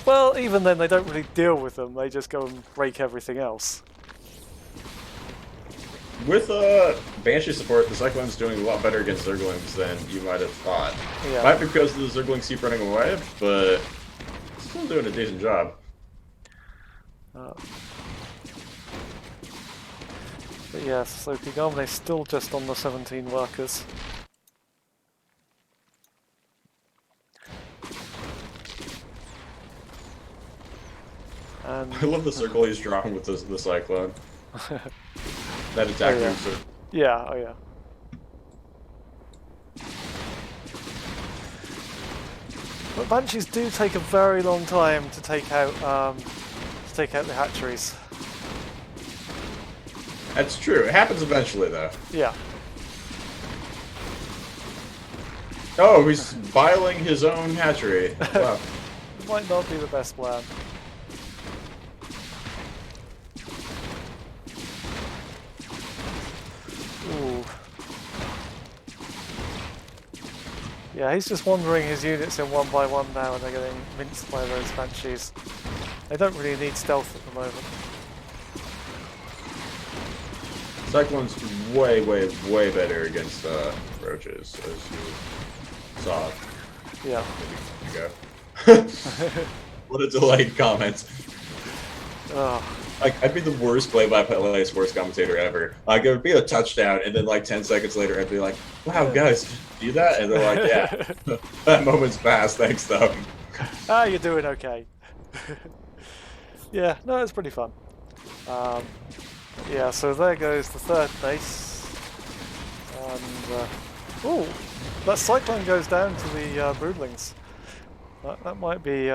Well, even then they don't really deal with them, they just go and break everything else. With Banshee support, the Cyclone's doing a lot better against Zerglings than you might have thought. Yeah. Might be because the Zerglings keep running away, but still doing a decent job. But yeah, so Kigamane's still just on the 17 workers. And I love the circle he's drawing with the Cyclone. That attack Oh, yeah. moves are yeah, oh yeah. But Banshees do take a very long time to take out the hatcheries. That's true. It happens eventually, though. Yeah. Oh, he's viling his own hatchery. Wow. Might not be the best plan. Ooh. Yeah, he's just wandering his units in one by one now and they're getting minced by those Banshees. They don't really need stealth at the moment. Cyclone's way, way, way better against roaches, as you saw. Yeah. There you go. What a delayed comment. Oh, Like, I'd be the worst play-by-play sports commentator ever. Like, it would be a touchdown, and then, like, 10 seconds later, I'd be like, wow, guys, did you do that? And they're like, yeah. That moment's passed, thanks, though. you're doing okay. Yeah, no, it's pretty fun. Yeah, so there goes the third base. And, ooh, that Cyclone goes down to the Broodlings. That might be,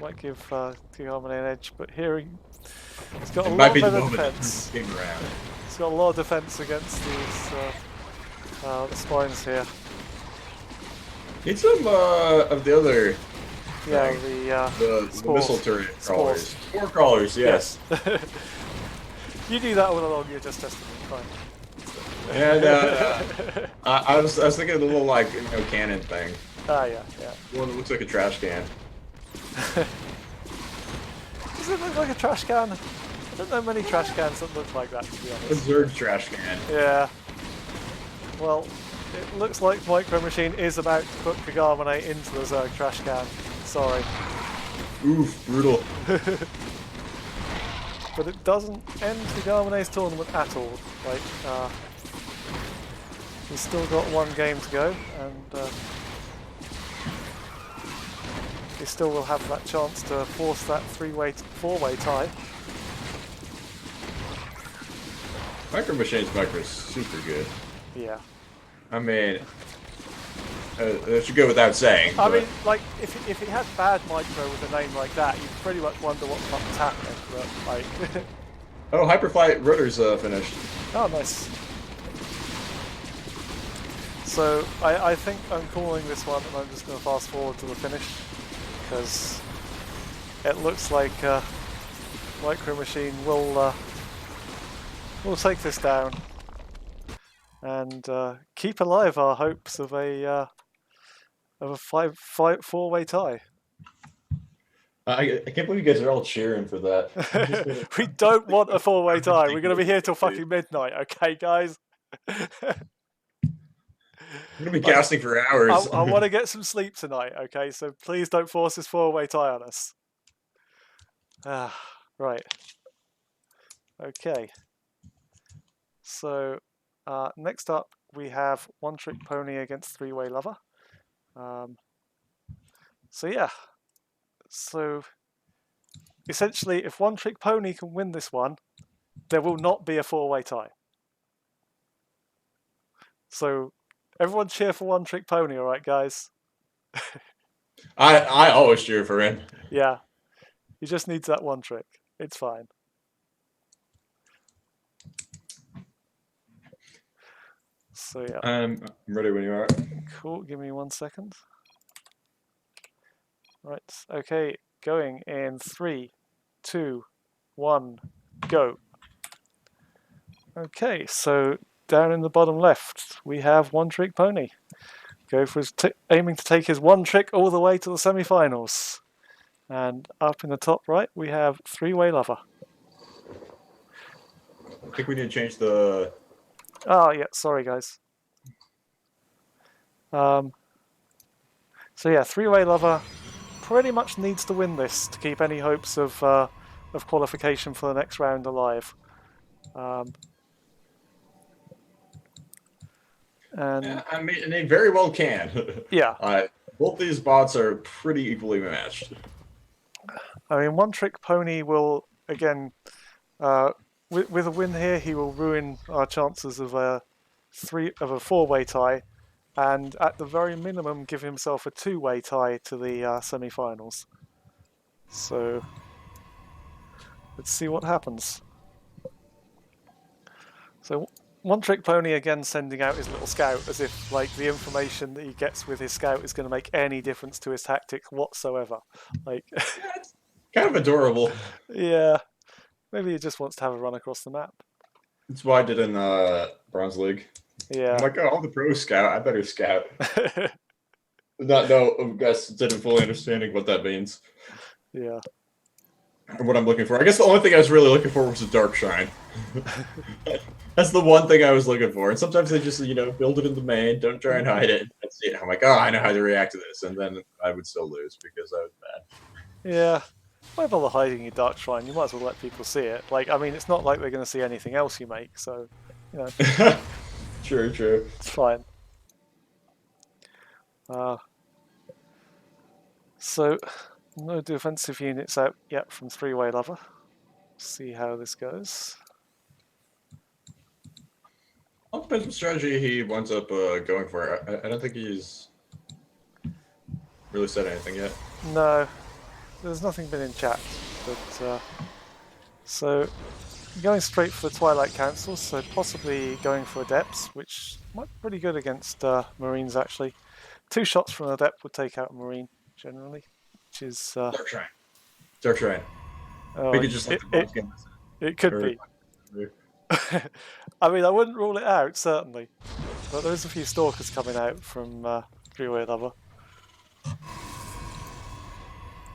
might give Kigamane an edge, but here he's got a It might lot be the better moment that defense. came around. He's got a lot of defense against these the spines here. Need some of the other, Yeah, thing. the the spores. missile turret crawlers. Spores. Spore crawlers, yes. You do that all along, you're just testing me, fine. And I was thinking of the little, like, you know, cannon thing. Ah, yeah, yeah. The one that looks like a trash can. Does it look like a trash can? I don't know many trash cans that look like that, to be A honest. Zerg trash can. Yeah. Well, it looks like Micro Machine is about to put Kagamane into the Zerg trash can. Sorry. Oof, brutal. But it doesn't end Kagamane's tournament at all. Like, he's still got one game to go, and he still will have that chance to force that four-way tie. Micro Machine's micro is super good. Yeah. I mean, that should go without saying. I but- mean, like, if he had bad micro with a name like that, you'd pretty much wonder what the fuck was happening. But, like... Oh, Hyperflight Rotor's finished. Oh, nice. So, I think I'm calling this one, and I'm just going to fast forward to the finish, because it looks like Micro Machine will take this down and keep alive our hopes of a four-way tie. I can't believe you guys are all cheering for that. We don't want a four-way tie. We're going to be here till fucking midnight, okay, guys? I'm gonna be casting for hours. I want to get some sleep tonight, okay? So please don't force this four-way tie on us. Right. Okay. So next up we have One Trick Pony against Three-Way Lover. So yeah. So essentially, if One Trick Pony can win this one, there will not be a four-way tie. So everyone cheer for One Trick Pony, all right, guys? I always cheer for him. Yeah. He just needs that one trick. It's fine. So yeah. I'm ready when you are. Cool. Give me 1 second. Right. Okay. Going in 3, 2, 1, go. Okay. So down in the bottom left, we have One Trick Pony. Go for his aiming to take his one trick all the way to the semi-finals. And up in the top right, we have Three-Way Lover. I think we need to change the. Oh yeah, sorry guys. So yeah, Three-Way Lover pretty much needs to win this to keep any hopes of qualification for the next round alive. And I mean, and they very well can. yeah, Both these bots are pretty equally matched. I mean, One Trick Pony will again, with a win here, he will ruin our chances of a four-way tie, and at the very minimum, give himself a two-way tie to the semi-finals. So let's see what happens. So One Trick Pony again sending out his little scout as if like the information that he gets with his scout is going to make any difference to his tactic whatsoever. Like, Kind of adorable. yeah, maybe he just wants to have a run across the map. That's what I did in Bronze League. Yeah. I'm like, oh, I'm the pro scout. I better scout. I guess didn't fully understanding what that means. Yeah. Or what I'm looking for. I guess the only thing I was really looking for was a dark shine. That's the one thing I was looking for. And sometimes they just, build it in the main, don't try and hide it. And see it. I'm like, oh, I know how to react to this. And then I would still lose because I was bad. Yeah. Why bother hiding your dark shrine? You might as well let people see it. Like, I mean, it's not like they're going to see anything else you make, so, True. it's fine. So, no defensive units out yet from Three-Way Lover. See how this goes. All depends what strategy he winds up going for. I don't think he's really said anything yet. No, there's nothing been in chat, but so going straight for the Twilight Council, so possibly going for Adepts, which might be pretty good against Marines actually. 2 shots from an Adept would take out a Marine generally, which is Dark Shrine. oh, We could just let the bots get this. it could be. I mean, I wouldn't rule it out certainly, but there's a few Stalkers coming out from Three-Way Lover.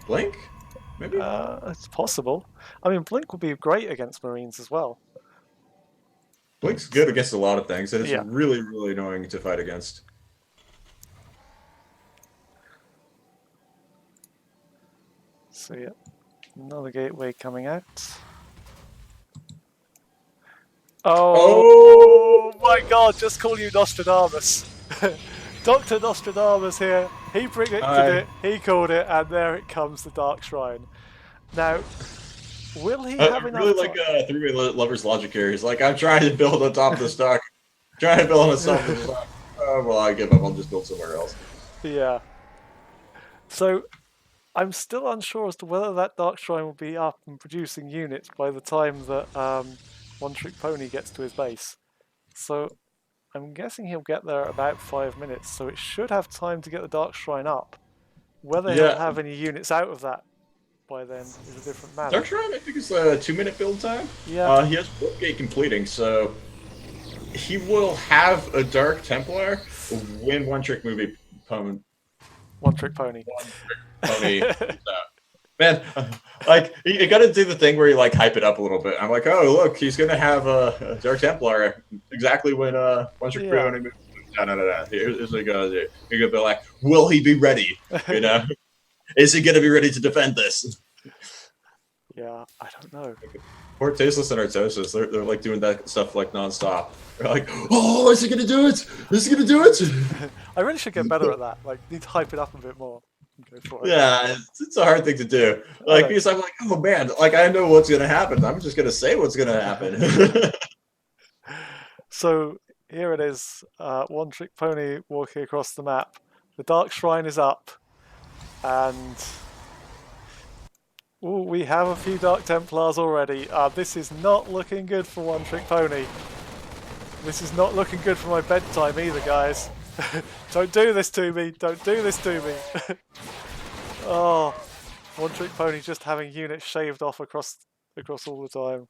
Blink? Maybe? It's possible. I mean, Blink would be great against Marines as well. Blink's good against a lot of things, and it's Yeah. really, really annoying to fight against. So yeah, another gateway coming out. Oh my god, just call you Nostradamus. Dr. Nostradamus here. He predicted Hi. it, he called it, and there it comes, the Dark Shrine. Now, will he I have enough really like time? Three-Way Lover's logic here. He's like, I'm trying to build on top of the stock. Trying to build on top of the stock. Oh, well, I give up. I'll just build somewhere else. Yeah. So, I'm still unsure as to whether that Dark Shrine will be up and producing units by the time that One Trick Pony gets to his base. So, I'm guessing he'll get there about 5 minutes, so it should have time to get the Dark Shrine up. Whether he'll Yeah, have any units out of that by then is a different matter. Dark Shrine, I think, is a 2-minute build time. Yeah. He has Warp Gate completing, so he will have a Dark Templar when One Trick One Trick Pony. Pony comes out. Man, like you got to do the thing where you like hype it up a little bit. I'm like, oh look, he's gonna have a Dark Templar exactly when One Trick Yeah. Pony. No. Here's what you gotta do. You're gonna be like, will he be ready? You know, is he gonna be ready to defend this? Yeah, I don't know. Poor Tasteless and Artosis, they're like doing that stuff like nonstop. They're like, oh, is he gonna do it? Is he gonna do it? I really should get better at that. Like, need to hype it up a bit more. Go for it. Yeah, it's a hard thing to do. Like, because I'm like, oh man, like I know what's gonna happen. I'm just gonna say what's gonna happen. So here it is, One Trick Pony walking across the map. The Dark Shrine is up, and ooh, we have a few Dark Templars already. This is not looking good for One Trick Pony. This is not looking good for my bedtime either, guys. Don't do this to me. Don't do this to me. Oh, One Trick Pony just having units shaved off across all the time.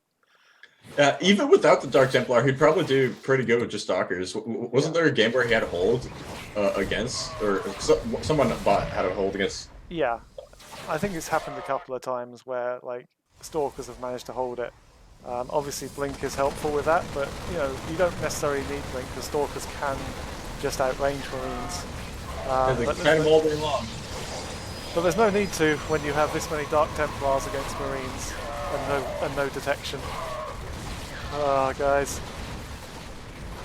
Yeah, even without the Dark Templar, he'd probably do pretty good with just Stalkers. Wasn't there a game where he had a hold against, or someone had a hold against? Yeah, I think it's happened a couple of times where like Stalkers have managed to hold it. Obviously, Blink is helpful with that, but you know you don't necessarily need Blink because Stalkers can just outrange Marines. They kind of all day long. But there's no need to when you have this many Dark Templars against Marines and no detection. Ah, guys.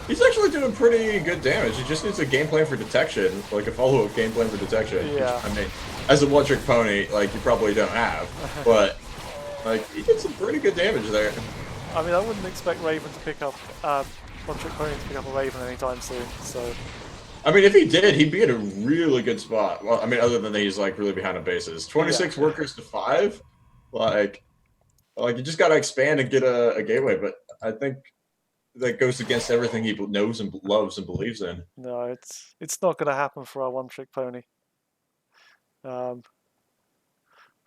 He's actually doing pretty good damage. He just needs a game plan for detection, like a follow-up game plan for detection. Yeah. Which, I mean, as a one-trick pony, like you probably don't have, but like he did some pretty good damage there. I mean, I wouldn't expect Raven to pick up One Trick Pony to pick up a Raven anytime soon. So. I mean, if he did, he'd be in a really good spot. Well, I mean, other than that, he's like really behind on bases. 26 workers to 5, like you just gotta expand and get a gateway. But I think that goes against everything he knows and loves and believes in. No, it's not going to happen for our One Trick Pony. But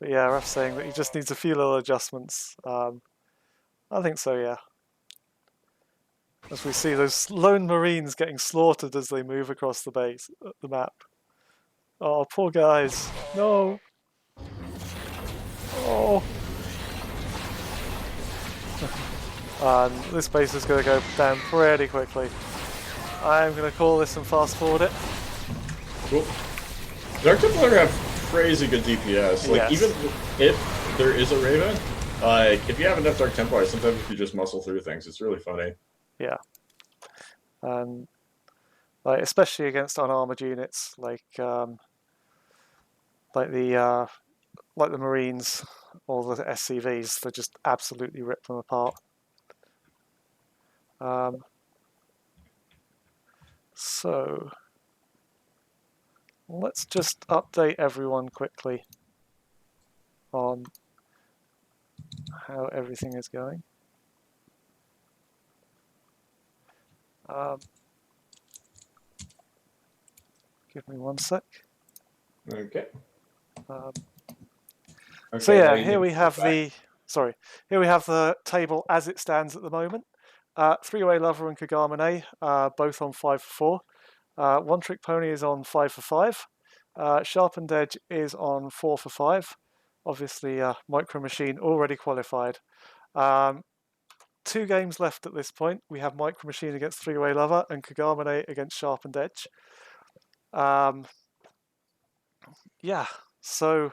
yeah, Raf's saying that he just needs a few little adjustments. I think so, yeah. As we see those lone Marines getting slaughtered as they move across the map. Oh, poor guys. No. Oh. And this base is going to go down pretty quickly. I'm going to call this and fast forward it. Cool. Dark Templar have crazy good DPS. Like, yes. Even if there is a Raven, like, if you have enough Dark Templar, sometimes you just muscle through things. It's really funny. Yeah. And like especially against unarmored units like the Marines or the SCVs, they just absolutely rip them apart. So let's just update everyone quickly on how everything is going. Give me one sec. Okay. So yeah, here we have the table as it stands at the moment. Three-Way Lover and Kagamine, both on 5 for 4. One Trick Pony is on 5 for 5. Sharpened Edge is on 4 for 5. Obviously, Micro Machine already qualified. 2 games left at this point. We have Micro Machine against Three-Way Lover and Kagamine against Sharpened Edge. Yeah, so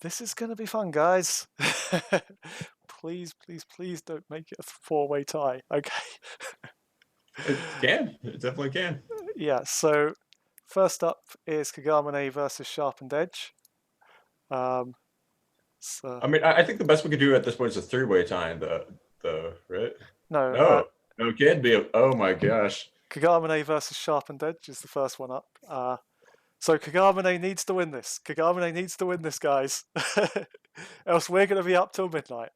this is going to be fun, guys. Please, please, please don't make it a 4-way tie. Okay. It can. It definitely can. Yeah, so first up is Kagamine versus Sharpened Edge. So, I mean, I think the best we could do at this point is a three-way tie, though, right? no, No, it can't be. Oh my gosh. Kagamine versus Sharpened Edge is the first one up. So Kagamine needs to win this. Kagamine needs to win this, guys. Else we're going to be up till midnight.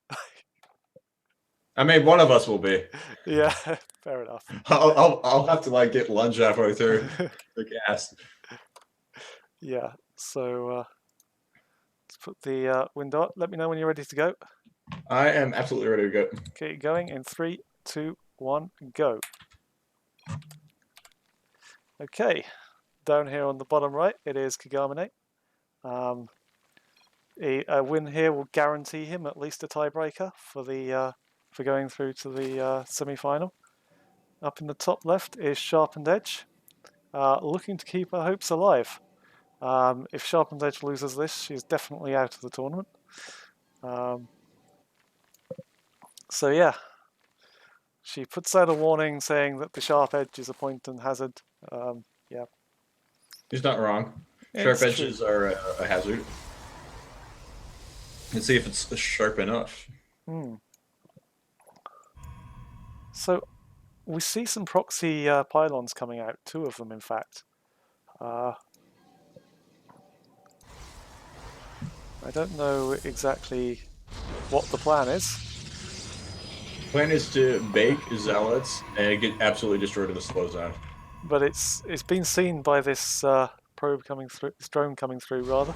I mean, one of us will be. Yeah, fair enough. I'll have to like get lunge halfway through the cast. Yeah, so let's put the window up. Let me know when you're ready to go. I am absolutely ready to go. Okay, going in 3, 2, 1, go. Okay, down here on the bottom right, it is Kagamine. A win here will guarantee him at least a tiebreaker for the for going through to the semi-final. Up in the top left is Sharpened Edge, looking to keep her hopes alive. If Sharpened Edge loses this, she's definitely out of the tournament. So yeah, she puts out a warning saying that the Sharp Edge is a point and hazard. Yeah, He's not wrong. It's Sharp true. edges are a hazard. Let's see if it's sharp enough. So we see some proxy pylons coming out, 2 of them in fact. I don't know exactly what the plan is. Plan is to bake zealots and get absolutely destroyed in the slow zone. But it's been seen by this probe coming through, this drone coming through rather.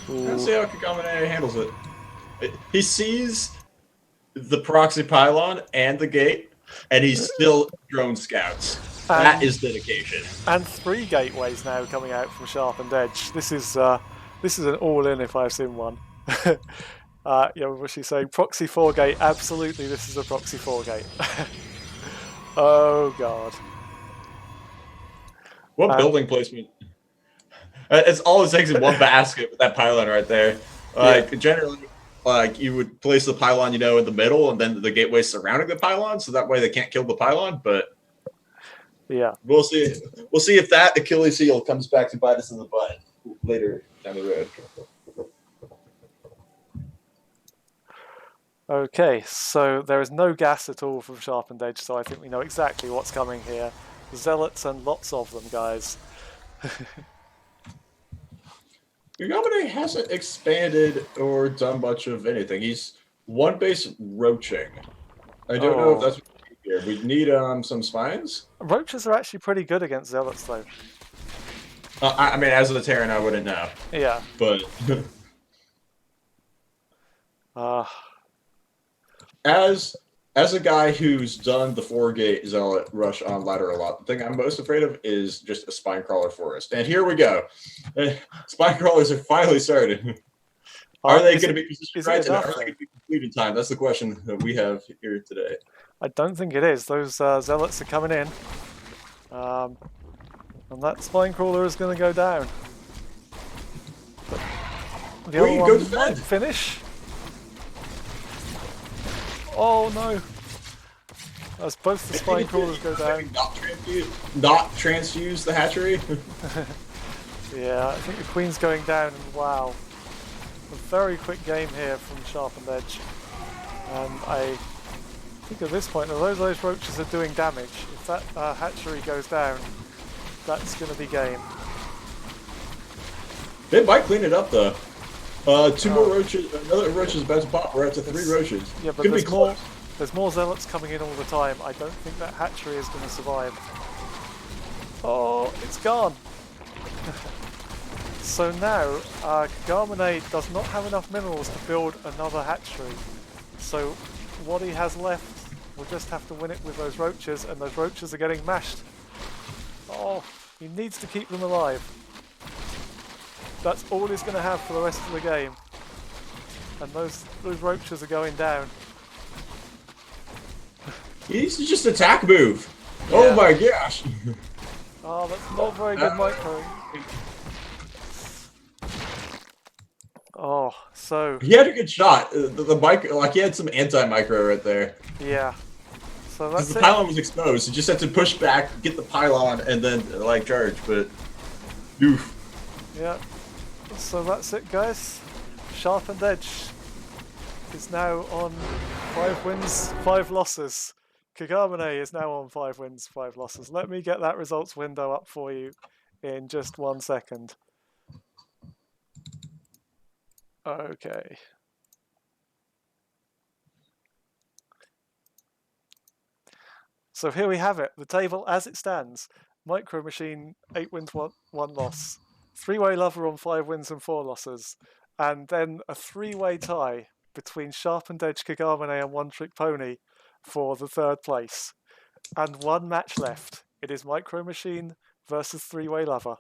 Let's see how Kagamine handles it. He sees the proxy pylon and the gate, and he's still drone scouts. That is dedication. And 3 gateways now coming out from Sharpened Edge. This is an all-in if I've seen one. Yeah, was she saying proxy 4 gate? Absolutely, this is a proxy 4 gate. Oh god. What building placement? It's all it takes is one basket with that pylon right there. Like generally, like you would place the pylon, in the middle, and then the gateway surrounding the pylon, so that way they can't kill the pylon. But yeah, we'll see. We'll see if that Achilles heel comes back to bite us in the butt later down the road. Okay, so there is no gas at all from Sharpened Edge, so I think we know exactly what's coming here. Zealots and lots of them, guys. Kagamine hasn't expanded or done much of anything. He's one base roaching. I don't know if that's what we need here. We need some spines. Roaches are actually pretty good against Zealots, though. I mean, as a Terran, I wouldn't know. Yeah. But as a guy who's done the 4-gate zealot rush on ladder a lot, the thing I'm most afraid of is just a spine crawler forest. And here we go. Spine crawlers are finally started. Are they going to be positioned right? And are they going to be complete in time? That's the question that we have here today. I don't think it is. Those zealots are coming in. And that spine crawler is going to go down. But the other one might finish. Oh no! As both the spine crawlers go down. Not transfuse the hatchery? Yeah, I think the queen's going down, and wow. A very quick game here from Sharpened Edge. And I think at this point, although those roaches are doing damage, if that hatchery goes down, that's going to be game. They might clean it up though. 2 more roaches, another roach is about to pop. We're up to 3 roaches. Yeah, but there's more zealots coming in all the time. I don't think that hatchery is going to survive. Oh, it's gone. So now, Kagamine does not have enough minerals to build another hatchery. So what he has left, we'll just have to win it with those roaches, and those roaches are getting mashed. Oh, he needs to keep them alive. That's all he's going to have for the rest of the game. And those roaches are going down. He's just attack move. Yeah. Oh my gosh. Oh, that's not very good micro. Oh, so... He had a good shot. The micro, like he had some anti-micro right there. Yeah. So Because that's the it. pylon was exposed, you just had to push back, get the pylon, and then like charge. But, oof. Yeah. So that's it, guys. Sharpened Edge is now on 5 wins, 5 losses. Kagamine is now on 5 wins, 5 losses. Let me get that results window up for you in just 1 second. Okay. So here we have it, the table as it stands. Micro Machine, 8 wins, 1 loss. 3-way Lover on 5 wins and 4 losses. And then a 3-way tie between Sharpened Edge, Kagamine and One Trick Pony for the 3rd place. And 1 match left. It is Micro Machine versus 3-way Lover.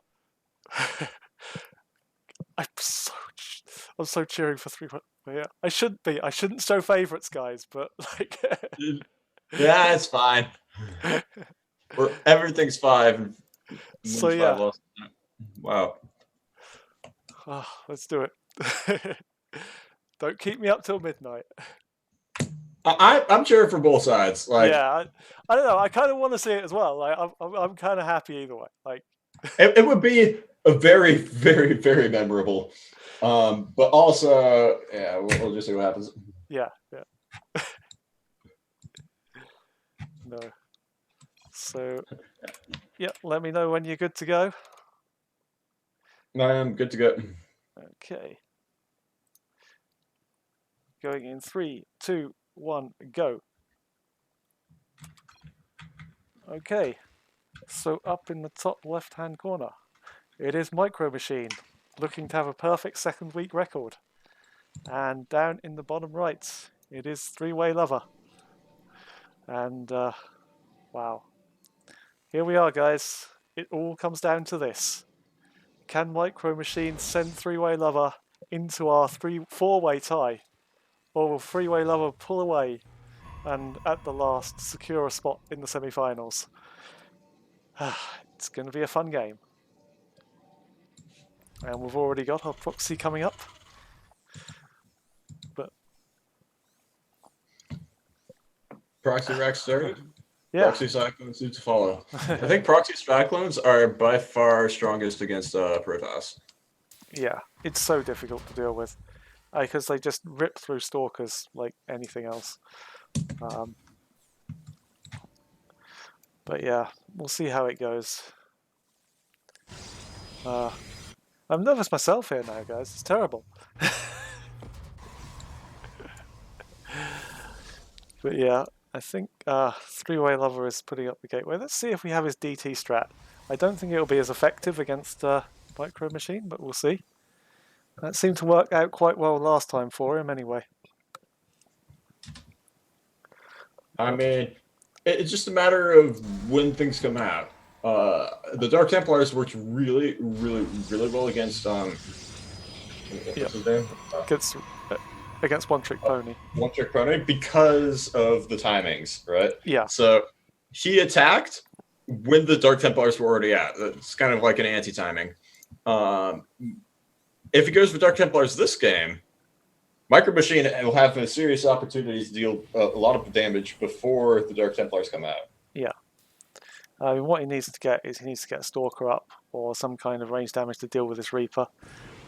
I'm so cheering for 3-way. Yeah, I should be. I shouldn't show favourites, guys, but like. Yeah, it's fine. Everything's 5. And So wins 5 yeah. losses. Wow. Oh, let's do it. Don't keep me up till midnight. I'm cheering for both sides. Like, yeah, I don't know. I kind of want to see it as well. Like, I'm kind of happy either way. Like, it would be a very, very, very memorable. But also, yeah, we'll just see what happens. Yeah. No. So, yeah, let me know when you're good to go. I'm good to go. Okay. Going in 3, 2, 1, go. Okay. So up in the top left-hand corner, it is Micro Machine, looking to have a perfect 2nd week record. And down in the bottom right, it is 3-way Lover. And wow. Here we are, guys. It all comes down to this. Can Micro Machine send 3-way Lover into our 4-way tie? Or will 3-way Lover pull away and at the last secure a spot in the semi-finals? It's going to be a fun game. And we've already got our proxy coming up. But Proxy Rex started. yeah. Proxy Cyclones need to follow. I think Proxy Cyclones are by far strongest against Protoss. Yeah, it's so difficult to deal with. Because they just rip through Stalkers like anything else. But yeah, we'll see how it goes. I'm nervous myself here now, guys. It's terrible. But yeah, I think 3-way Lover is putting up the gateway. Let's see if we have his DT strat. I don't think it'll be as effective against Micro Machine, but we'll see. That seemed to work out quite well last time for him anyway. I mean, it's just a matter of when things come out. The Dark Templars worked really, really, really well against what's his name? Against One Trick Pony. One Trick Pony because of the timings, right? Yeah. So he attacked when the Dark Templars were already out. It's kind of like an anti-timing. If he goes for Dark Templars this game, Micro Machine will have a serious opportunity to deal a lot of damage before the Dark Templars come out. Yeah. What he needs to get is he needs to get a Stalker up or some kind of range damage to deal with this Reaper.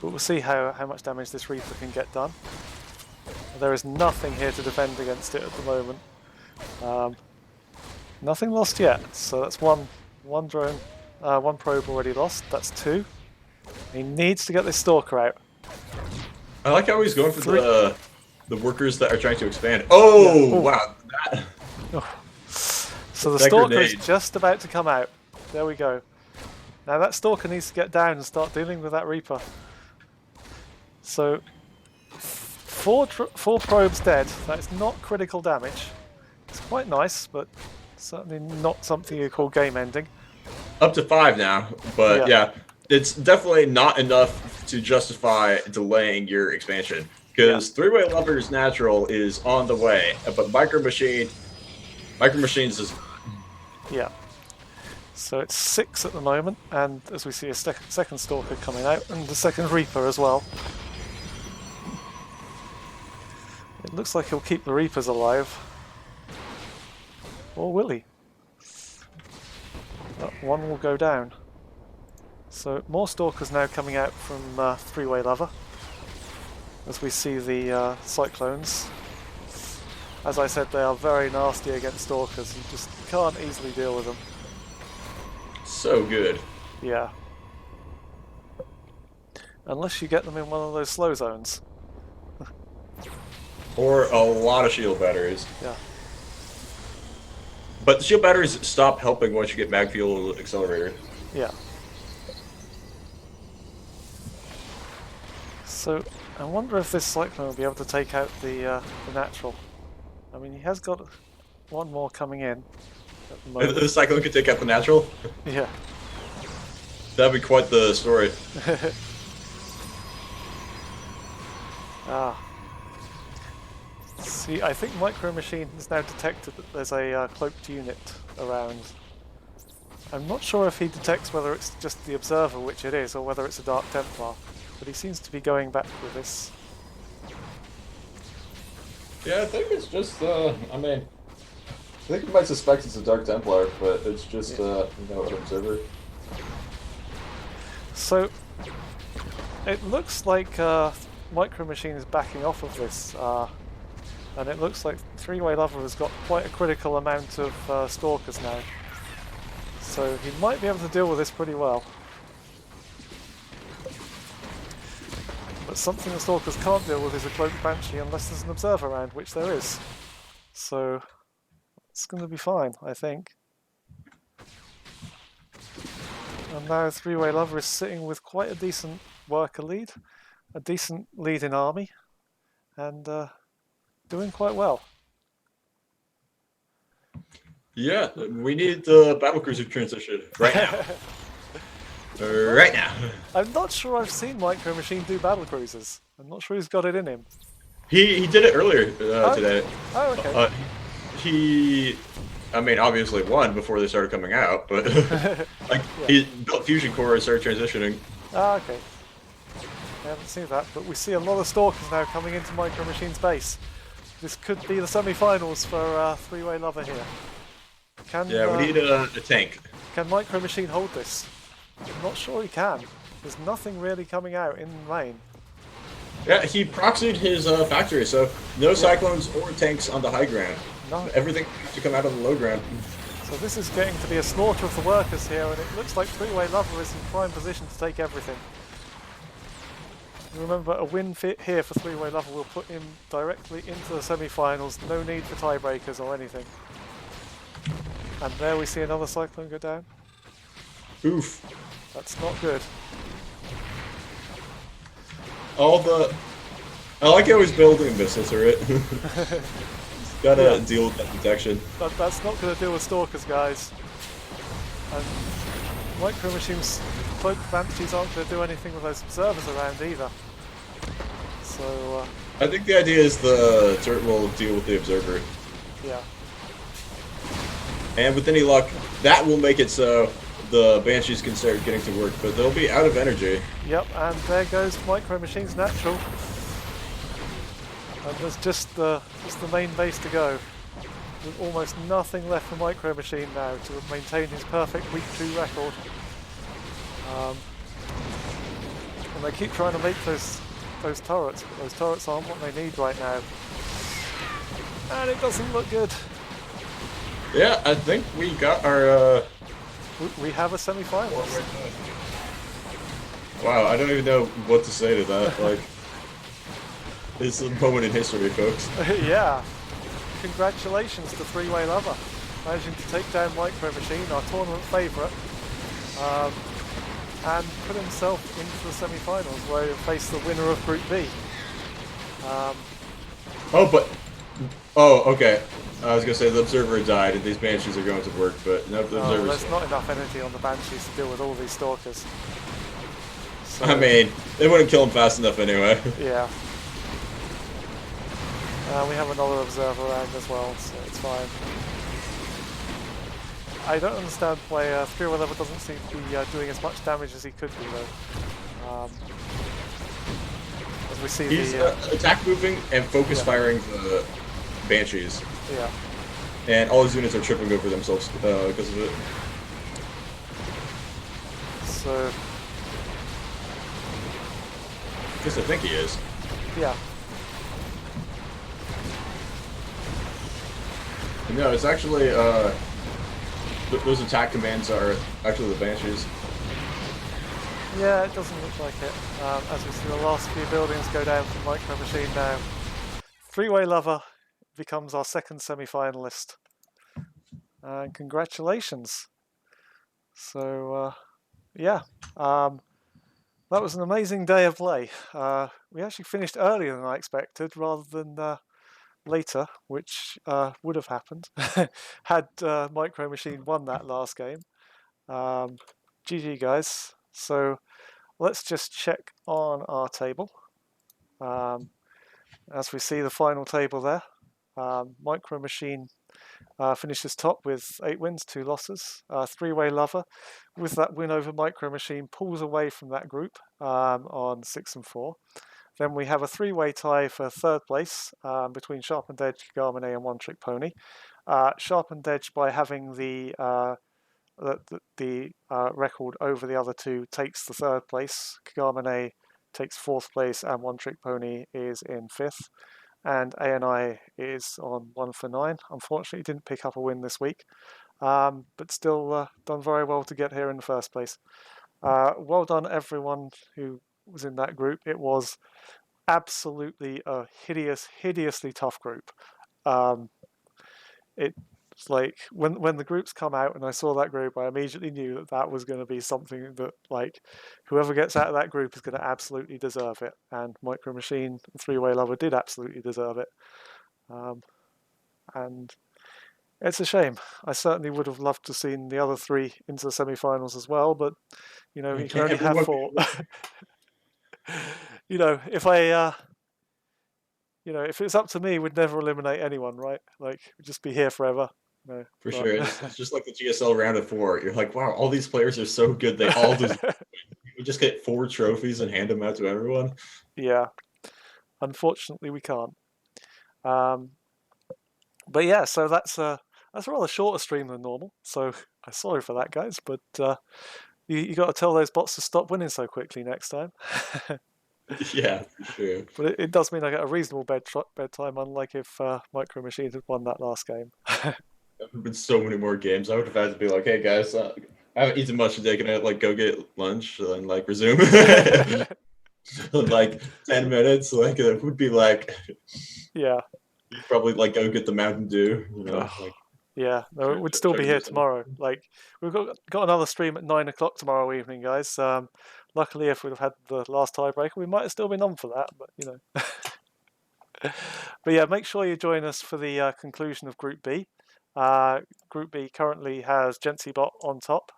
But we'll see how much damage this Reaper can get done. There is nothing here to defend against it at the moment. Nothing lost yet. So that's one drone, one probe already lost. That's 2. He needs to get this Stalker out. I like how he's going for the workers that are trying to expand. Oh, yeah. Wow. So the Stalker is just about to come out. There we go. Now that Stalker needs to get down and start dealing with that Reaper. So 4 probes dead. That is not critical damage. It's quite nice, but certainly not something you call game ending. Up to 5 now, but yeah, it's definitely not enough to justify delaying your expansion because 3-way Lover's natural is on the way, but Micro Machines is So it's 6 at the moment, and as we see a second Stalker coming out and the second Reaper as well. It looks like he'll keep the Reapers alive. Or will he? One will go down. So more stalkers now coming out from three-way lover. As we see the cyclones. As I said, they are very nasty against stalkers. You just can't easily deal with them. So good. Yeah. Unless you get them in one of those slow zones. Or a lot of shield batteries. Yeah. But the shield batteries stop helping once you get mag fuel accelerator. Yeah. So I wonder if this cyclone will be able to take out the natural. I mean, he has got one more coming in at the moment. The cyclone could take out the natural? Yeah. That'd be quite the story. Ah. See, I think Micro Machine has now detected that there's a cloaked unit around. I'm not sure if he detects whether it's just the Observer, which it is, or whether it's a Dark Templar, but he seems to be going back with this. Yeah, I think it's just, I mean, I think you might suspect it's a Dark Templar, but it's just, you know, an observer. So, it looks like Micro Machine is backing off of this, and it looks like Three-Way Lover has got quite a critical amount of stalkers now. So he might be able to deal with this pretty well. But something the stalkers can't deal with is a Cloaked Banshee unless there's an observer around, which there is. So it's going to be fine, I think. And now Three-Way Lover is sitting with quite a decent worker lead, a decent lead in army, and doing quite well. Yeah, we need the battlecruiser transition right now. Right now. I'm not sure I've seen Micro Machine do battle cruisers. I'm not sure he's got it in him. He did it earlier today. Oh, okay. I mean, obviously won before they started coming out, but like Yeah. he built fusion core and started transitioning. Ah, okay. I haven't seen that, but we see a lot of stalkers now coming into Micro Machine's base. This could be the semi-finals for Three-Way Lover here. Can, Yeah, we need a tank. Can Micro Machine hold this? I'm not sure he can. There's nothing really coming out in lane. Yeah, he proxied his factory, so no cyclones or tanks on the high ground. No. Everything has to come out of the low ground. So this is getting to be a slaughter of the workers here, and it looks like Three-Way Lover is in prime position to take everything. Remember, a win here for Three-Way Lover will put him directly into the semi-finals. No need for tiebreakers or anything. And there we see another cyclone go down. Oof. That's not good. I like how he's building missile turret. Gotta deal with that protection. But that's not going to deal with stalkers, guys. And Micro Machine's Cloaked Banshees aren't going to do anything with those observers around either. So, I think the idea is the turret will deal with the observer. yeah. And with any luck, that will make it so the Banshees can start getting to work, but they'll be out of energy. Yep, and there goes Micro Machine's natural. And there's just the main base to go. With almost nothing left for Micro Machine now to maintain his perfect week 2 record. And they keep trying to make those turrets, but those turrets aren't what they need right now. And it doesn't look good. Yeah, I think we got our... We have a semi-finalist. Wow, I don't even know what to say to that. Like, it's a moment in history, folks. Yeah. Congratulations to Three-Way Lover, managing to take down Micro Machine, our tournament favourite, and put himself into the semi-finals where he'll face the winner of Group B. Oh, okay. I was gonna say the observer died and these banshees are going to work, but no, the observer's. There's not enough energy on the Banshees to deal with all these stalkers. So, I mean, they wouldn't kill him fast enough anyway. yeah. We have another observer around as well, so it's fine. I don't understand why Three-Way Lover doesn't seem to be doing as much damage as he could do, though. As we see He's attack moving and focus firing the banshees. Yeah. And all his units are tripping over themselves because of it. So, At least I think he is. yeah. No, it's actually, those attack commands are actually the Banshees. Yeah, it doesn't look like it. As we see the last few buildings go down from Micro Machine now. Three-Way Lover becomes our second semi-finalist. And congratulations. So, yeah. That was an amazing day of play. We actually finished earlier than I expected, rather than later, which would have happened had Micro Machine won that last game. GG, guys. So let's just check on our table. As we see the final table there, Micro Machine finishes top with 8 wins, 2 losses. Three-Way Lover, with that win over Micro Machine, pulls away from that group on 6 and 4. Then we have a 3-way tie for third place between Sharpened Edge, Garmine, and One Trick Pony. Sharpened Edge, by having the record over the other two, takes the third place. Garmine takes fourth place, and One Trick Pony is in fifth. And ANI is on 1 for 9. Unfortunately, didn't pick up a win this week, but still done very well to get here in the first place. Well done, everyone who was in that group. It was absolutely a hideously tough group. It's like when the groups come out and I saw that group, I immediately knew that that was going to be something that, like, whoever gets out of that group is going to absolutely deserve it. And Micro Machine and Three-Way Lover did absolutely deserve it. And it's a shame. I certainly would have loved to have seen the other three into the semi-finals as well, but you know, you can only have 4. You know, if it's up to me, we'd never eliminate anyone, right? Like, we'd just be here forever. No, For but... sure. It's just like the GSL round of 4. You're like, wow, all these players are so good. They all deserve We just get 4 trophies and hand them out to everyone. Yeah. Unfortunately, we can't. But yeah, so that's a rather shorter stream than normal. So I'm sorry for that, guys. But you got to tell those bots to stop winning so quickly next time. Yeah, for sure. But it does mean I get a reasonable bedtime, unlike if Micro Machines had won that last game. There have been so many more games. I would have had to be like, hey guys, I haven't eaten much today. Can I like go get lunch and like resume? In like 10 minutes, like it would be like, yeah, you'd probably like go get the Mountain Dew, you know. Like, yeah, no, we'd still be here tomorrow. Like, we've got another stream at 9 o'clock tomorrow evening, guys. Luckily, if we'd have had the last tiebreaker, we might have still been on for that. But you know, but yeah, make sure you join us for the conclusion of Group B. Group B currently has GensiBot on top,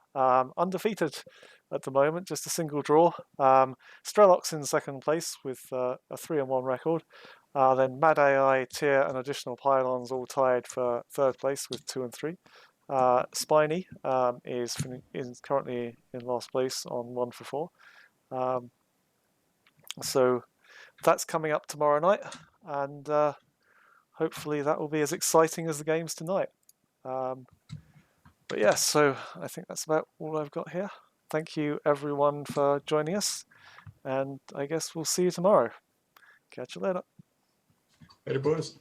undefeated at the moment, just a single draw. Strelok's in second place with a 3-1 record. Then Mad AI, Tier, and Additional Pylons all tied for third place with 2 and 3. Spiny is currently in last place on 1 for 4. So that's coming up tomorrow night, and hopefully that will be as exciting as the games tonight. But yeah, so I think that's about all I've got here. Thank you everyone for joining us, and I guess we'll see you tomorrow. Catch you later. later, boys.